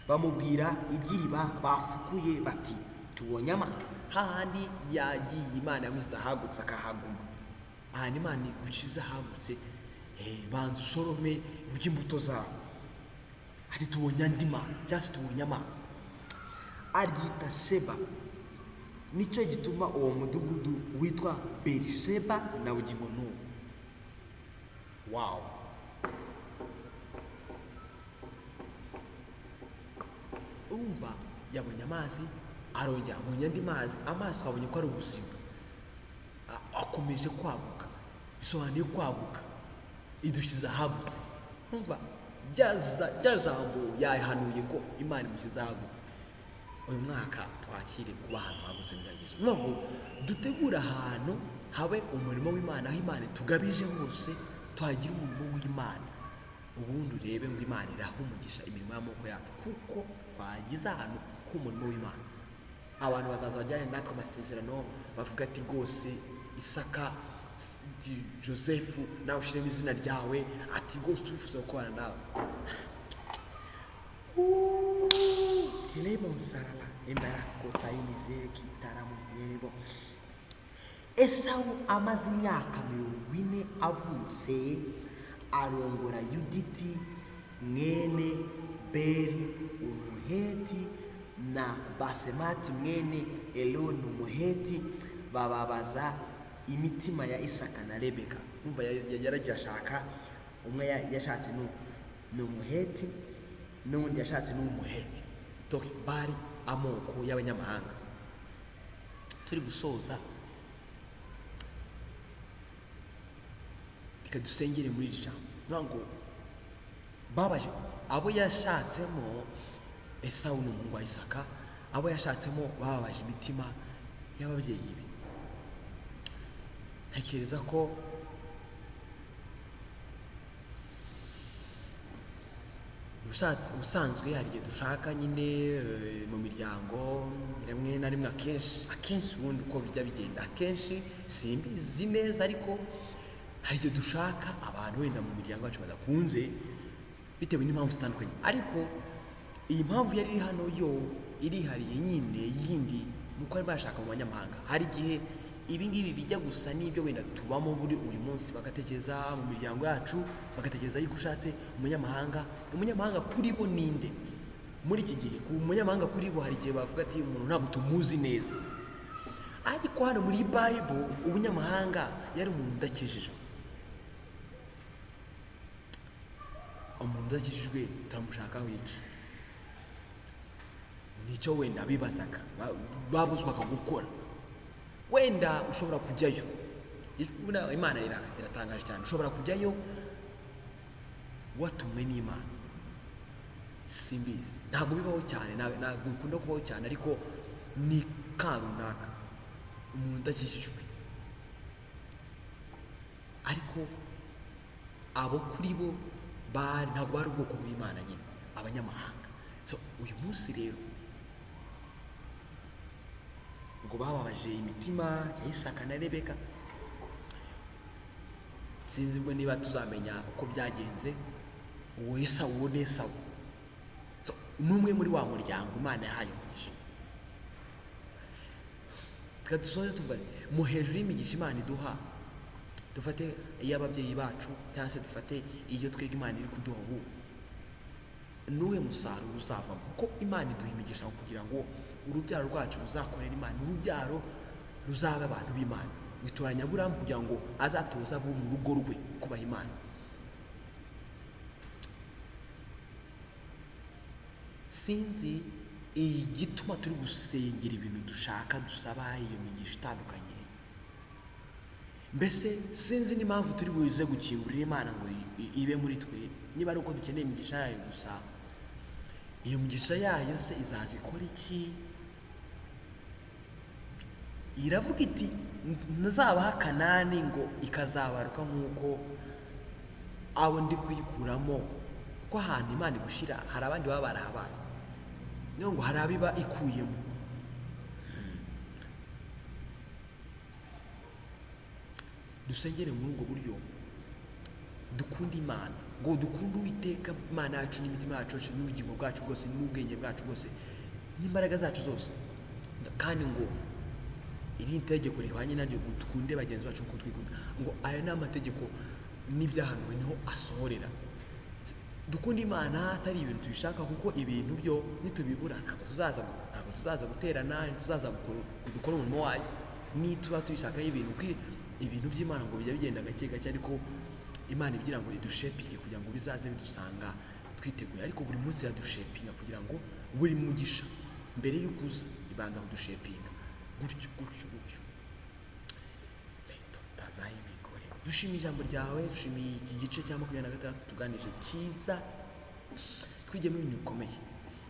bamubwira iby'iriba bafukuye, bati tubonye amazi. Hahandi yagiye Imana yamusize ahagutse akahaguma. Aha ni Imana igukiza ahagutse, banza usorome iby'imbuto zawe. Ati tubonye andi mazi, cyangwa se tubonye amazi. Aryita Sheba, nicyo gituma uwo mudugudu witwa Berisheba na bugingo n'ubu. Wow. Umva yabonye amazi, arongera abonye andi mazi. Amazi twabonye ko ari ubuzima, akomeje kwaguka, bisobanuye kwaguka, idushyize ahagutse. Umva rya jambo yahanuye ko Imana imushyize ahagutse. Uyu mwaka twakire kuba ahantu hagutse neza Yesu. Nubwo dutegura ahantu habe umurimo w'Imana, aho Imana tugabije hose twagira umurimo w'Imana. Ubundi urebe ngo Imana iraha umugisha imirimo y'amaboko yacu, kuko twagize ahantu h'umurimo w'Imana. Abantu bazaza bajyane natwe amasezerano bavuga ati rwose Isaka, Josefu, nawe ushyiremo izina ryawe, ati rwose turifuza gukorana nawe. Telemo sarala embara kota inezere kitaramu nyebo. Esawu amaze imyaka 40 avutse, arongora Yuditi mwene Beri umuheti na Basemati mwene Eloni umuheti, bababaza imitima ya Isaka na Rebeka. Umva yaragiye ashaka, umwe yashatse ni umuheti n'undi yashatse n'umuheti. Toke bari amoko y'abanyamahanga. Turi gusoza, reka dusengere muri iri jambo. Ntabwo babaje abo yashatsemo. Esawu ni umuhungu wa Isaka. Abo yashatsemo bababaje imitima y'ababyeyi be. Ntekereza ko ubusanzwe hari igihe dushaka nyine mu miryango rimwe na rimwe, akenshi ubundi uko bijya bigenda, akenshi simbizi neza, ariko hari igihe dushaka abantu wenda mu miryango yacu badakunze bitewe n'impamvu zitandukanye. Ariko iyi mpamvu yari iri hano yo irihariye nyine yindi, nuko bari bashaka mu banyamahanga. Hari igihe ibi ngibi bijya gusa n'ibyo wenda tubamo buri uyu munsi, bagatekereza mu miryango yacu, bagatekereza yuko ushatse umunyamahanga kuri bo ninde muri iki gihe. Ku munyamahanga kuri bo hari igihe bavuga ati umuntu ntabwo tumuzi neza, ariko hano muri Bible umunyamahanga yari umuntu udakijijwe. Umuntu udakijijwe turamushakaho iki? Nicyo wenda bibazaga, babuzwaga gukora. Wenda ushobora kujyayo, Imana iratangaje cyane, ushobora kujyayo watumwe n'Imana. Simbizi, ntabwo bibaho cyane, ntabwo bikunda kubaho cyane, ariko ni kanunaka umuntu udakijijwe. Ariko abo kuri bo ntabwo bari ubwoko bw'Imana nyine, abanyamahanga. So uyu munsi rero ngo bababaje imitima ya Isaka na Rebeka. Sinzi ubwo niba tuzamenya uko byagenze. Uwo Esawu ni Esawu, so n'umwe muri wa muryango Imana yahaye umugisha. Dusoze tuvuga mu hejuru y'imigisha Imana iduha, dufate iy'ababyeyi bacu cyangwa se dufate iyo twebwe Imana iri kuduha ubu. Nuwe musaruro uzavamo, kuko Imana iduha imigisha kugira ngo urubyaro rwacu ruzakorera Imana, urubyaro ruzaba abantu b'Imana. Witoranya Aburahamu kugira ngo azatoza abo mu rugo rwe kubaha Imana. Sinzi igituma turi gusengera ibintu dushaka, dusaba iyo migisha itandukanye. Mbese sinzi n'impamvu turi buze gukingurira Imana ngo ibe muri twe, niba ari uko dukeneye imigisha yayo gusa. Iyo migisha yayo se izaza ikora iki? Iravuga iti nzabaha Kanani ngo ikazabaruka nk'uko abo ndi kuyikuramo, kuko ahantu Imana igushyira hari abandi baba barahabaye, niyo ngo hari abiba ikuyemo. Dusengere muri ubwo buryo, dukunda Imana, ngo dukunde Uwiteka Imana yacu n'imitima yacu yose n'ubugingo bwacu bwose n'ubwenge bwacu bwose n'imbaraga zacu zose, kandi ngo iri itegeko rihwanye naryo dukunde bagenzi bacu uko twikunda. Ngo aya ni amategeko n'ibyahanuwe niho asohorera. Dukunda Imana atari ibintu tubishaka, kuko ibintu byo nitubibura ntabwo ntabwo tuzaza guterana, ntituzaza dukora umurimo wayo nituba tuyishakaho ibintu by'Imana ngo bijya bigenda gake gake, ariko Imana igira ngo idushepinge kugira ngo bizaze bidusanga twiteguye. Ariko buri munsi iradushepinga kugira ngo buri mugisha mbere y'ukuza ibanza kudushepinga gutyo. Tazayimikore. Dushimiye ijambo ryawe, dushimiye iki gice cya 26 tuganije cyiza, twigemo ibintu bikomeye,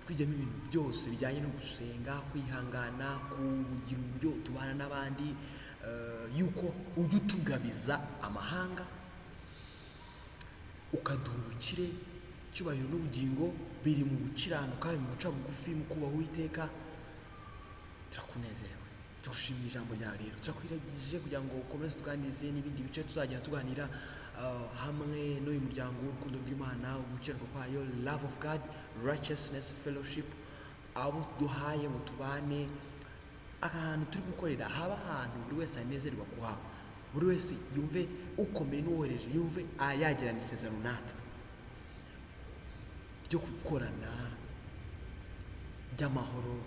twigemo ibintu byose bijyanye no gusenga, kwihangana, kugira uburyo tubana n'abandi, yuko ujya utugabiza amahanga, ukaduha ubukire, icyubahiro n'ubugingo biri mu gukiranuka, mu guca bugufi, mu kubaha Uwiteka. Turakunezerewe, tushimiye ijambo ryawe rero, turakwiragije kugira ngo ukomeze tuganirize n'ibindi bice tuzagenda tuganira hamwe n'uyu muryango w'urukundo rw'Imana, ugukiranuka kwayo, love of God, righteousness, fellowship, abo duhaye ngo tubane ahantu turi gukorera, haba ahantu buri wese anezerwa kuhaba, buri wese yumve ukomeye n'uwohereje yumve yagirana isezerano natwe ryo gukorana by'amahoro.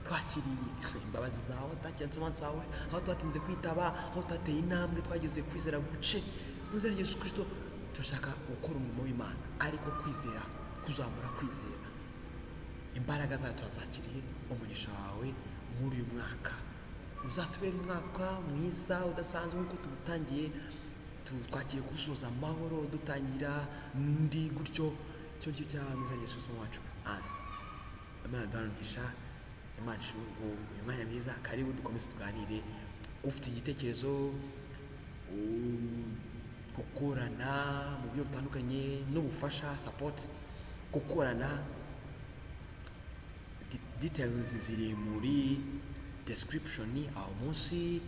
Twakiriye imbabazi zawe, twakiranze umunsi wawe, aho twatinze kwitaba, aho twateye intambwe, twageze kwizera guce mu izina rya Yesu Kristo. Turashaka gukora umurimo w'Imana, ariko kwizera, kuzamura kwizera, imbaraga zawe turazakiriye. Umugisha wawe muri uyu mwaka uzatubera umwaka mwiza udasanzwe nk'uko tuwutangiye, twagiye kuwusoza amahoro, dutangira ndi gutyo. Icyo ngicyo cyawe mu izina rya Yesu wacu, amen. Imana duhanugisha, Imana ishimwe uyu mwanya mwiza. Karibu dukomeze tuganire. Ufite igitekerezo, gukorana mu buryo butandukanye n'ubufasha, support, gukorana, details ziri muri description aho munsi.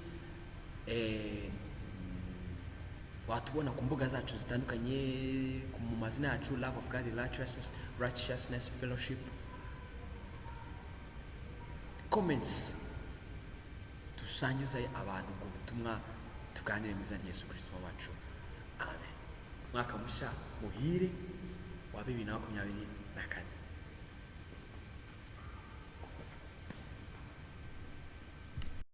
Watubona ku mbuga zacu zitandukanye mu mazina yacu, love of God, righteousness, fellowship. Comments dusangize abantu ngo ubutumwa, tuganire mu izina rya Yesu Kristo wacu, amen. Mwaka mushya muhire wa 2024.